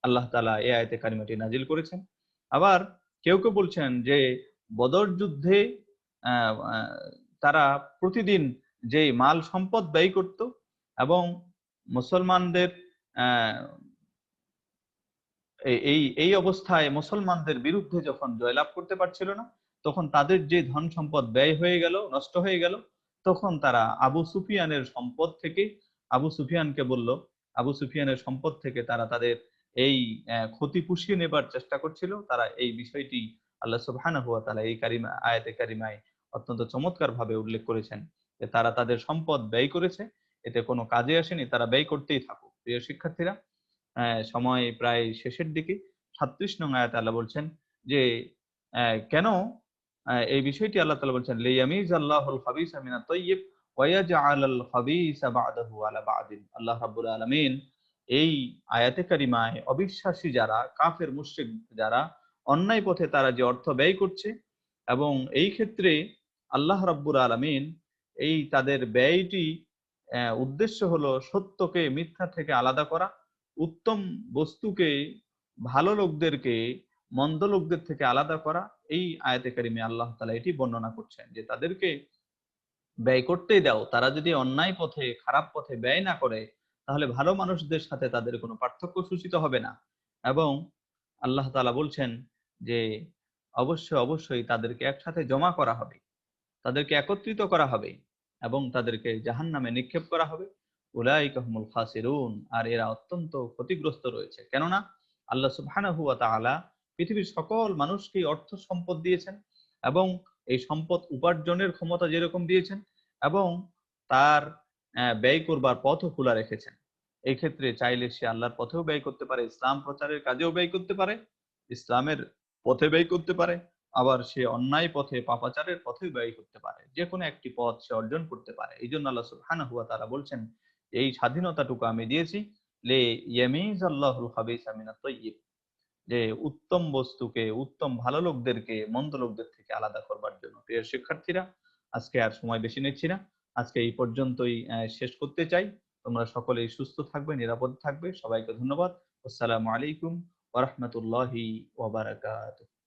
আল্লাহ তাআলা এই আয়াতে কারিমাটি নাজিল করেছেন। আবার কেউ কেউ বলছেন যে বদর যুদ্ধে আহ, আহ, তারা প্রতিদিন যে মাল সম্পদ ব্যয় করত, এবং মুসলমানদের আহ, এই এই অবস্থায় মুসলমানদের বিরুদ্ধে যখন জয়লাভ করতে পারছিল না, তখন তাদের যে ধন সম্পদ ব্যয় হয়ে গেল, নষ্ট হয়ে গেল, তখন তারা আবু সুফিয়ানের সম্পদ থেকে, আবু সুফিয়ানকে বলল, আবু সুফিয়ানের সম্পদ থেকে তারা তাদের এই ক্ষতি পুষিয়ে নেবার চেষ্টা করছিল। তারা এই বিষয়টি আল্লাহ সুবহানাহু ওয়া তাআলা এই কারিমা, আয়াতে কারিমায় অত্যন্ত চমৎকার ভাবে উল্লেখ করেছেন যে তারা তাদের সম্পদ ব্যয় করেছে, এতে কোনো কাজে আসেনি, তারা ব্যয় করতেই থাকুক। প্রিয় শিক্ষার্থীরা, সময় প্রায় শেষের দিকে 36 নং আয়াতে আল্লাহ বলছেন যে কেন এই বিষয়টি আল্লাহ তাআলা বলছেন, লিয়ামিজ আল্লাহুল খাবিসা মিনাত তাইয়্যিব ওয়া ইয়াজআলাল খাবিসা বা'দাহু আলা বা'দিন। আল্লাহ রাব্বুল আলামিন এই আয়াতে কারিমায় অবিশ্বাসী যারা, কাফের মুশরিক যারা, অন্যায় পথে তারা যে অর্থ ব্যয় করছে, এবং এই ক্ষেত্রে আল্লাহ রাব্বুল আলামিন এই তাদের ব্যয়টি উদ্দেশ্য হলো সত্যকে মিথ্যা থেকে আলাদা করা, উত্তম বস্তুকে, ভালো লোকদেরকে মন্দ লোকদের থেকে আলাদা করা। এই আয়াতে কারিমে আল্লাহ তাআলা এটি বর্ণনা করছেন যে তাদেরকে ব্যয় করতেই দাও, তারা যদি অন্যায় পথে, খারাপ পথে ব্যয় না করে, তাহলে ভালো মানুষদের সাথে তাদের কোনো পার্থক্য সূচিত হবে না। এবং আল্লাহ তাআলা বলছেন যে অবশ্যই অবশ্যই তাদেরকে একসাথে জমা করা হবে, তাদেরকে একত্রিত করা হবে, এবং তাদেরকে জাহান্নামে নিক্ষেপ করা হবে। উলাইকা হুমুল খাসিরুন, আর এরা অত্যন্ত ক্ষতিগ্রস্ত রয়েছে। কেননা আল্লাহ সুবহানাহু ওয়া তাআলা পৃথিবীর সকল মানুষকে অর্থ সম্পদ দিয়েছেন, এবং এই সম্পদ উপার্জনের ক্ষমতা যেরকম দিয়েছেন, এবং তার ব্যয় করবার পথও খোলা রেখেছেন। এই ক্ষেত্রে চাইলে সে আল্লাহর পথেও ব্যয় করতে পারে, ইসলাম প্রচারের কাজেও ব্যয় করতে পারে, ইসলামের পথে ব্যয় করতে পারে, আবার সে অন্যায় পথে, পাপাচারের পথে ব্যয় করতে পারে। যে কোনো একটি পথ সে অর্জন করতে পারে। এই জন্য আল্লাহ সুবহানাহু ওয়া তাআলা বলছেন এই স্বাধীনতাটুকু আমি দিয়েছি, লে ইয়ামিজ আল্লাহুল খাবিসা মিনাত তাইয়্যিব, যে উত্তম বস্তুকে, উত্তম ভালো লোকদেরকে মন্দ লোকদের থেকে আলাদা করবার জন্য। প্রিয় শিক্ষার্থীরা, আজকে আর সময় বেশি নিচ্ছি না, আজকে এই পর্যন্তই শেষ করতে চাই। তোমরা সকলেই সুস্থ থাকবে, নিরাপদ থাকবে। সবাইকে ধন্যবাদ। আসসালামু আলাইকুম ওয়া রাহমাতুল্লাহি ওয়া বারাকাতুহু।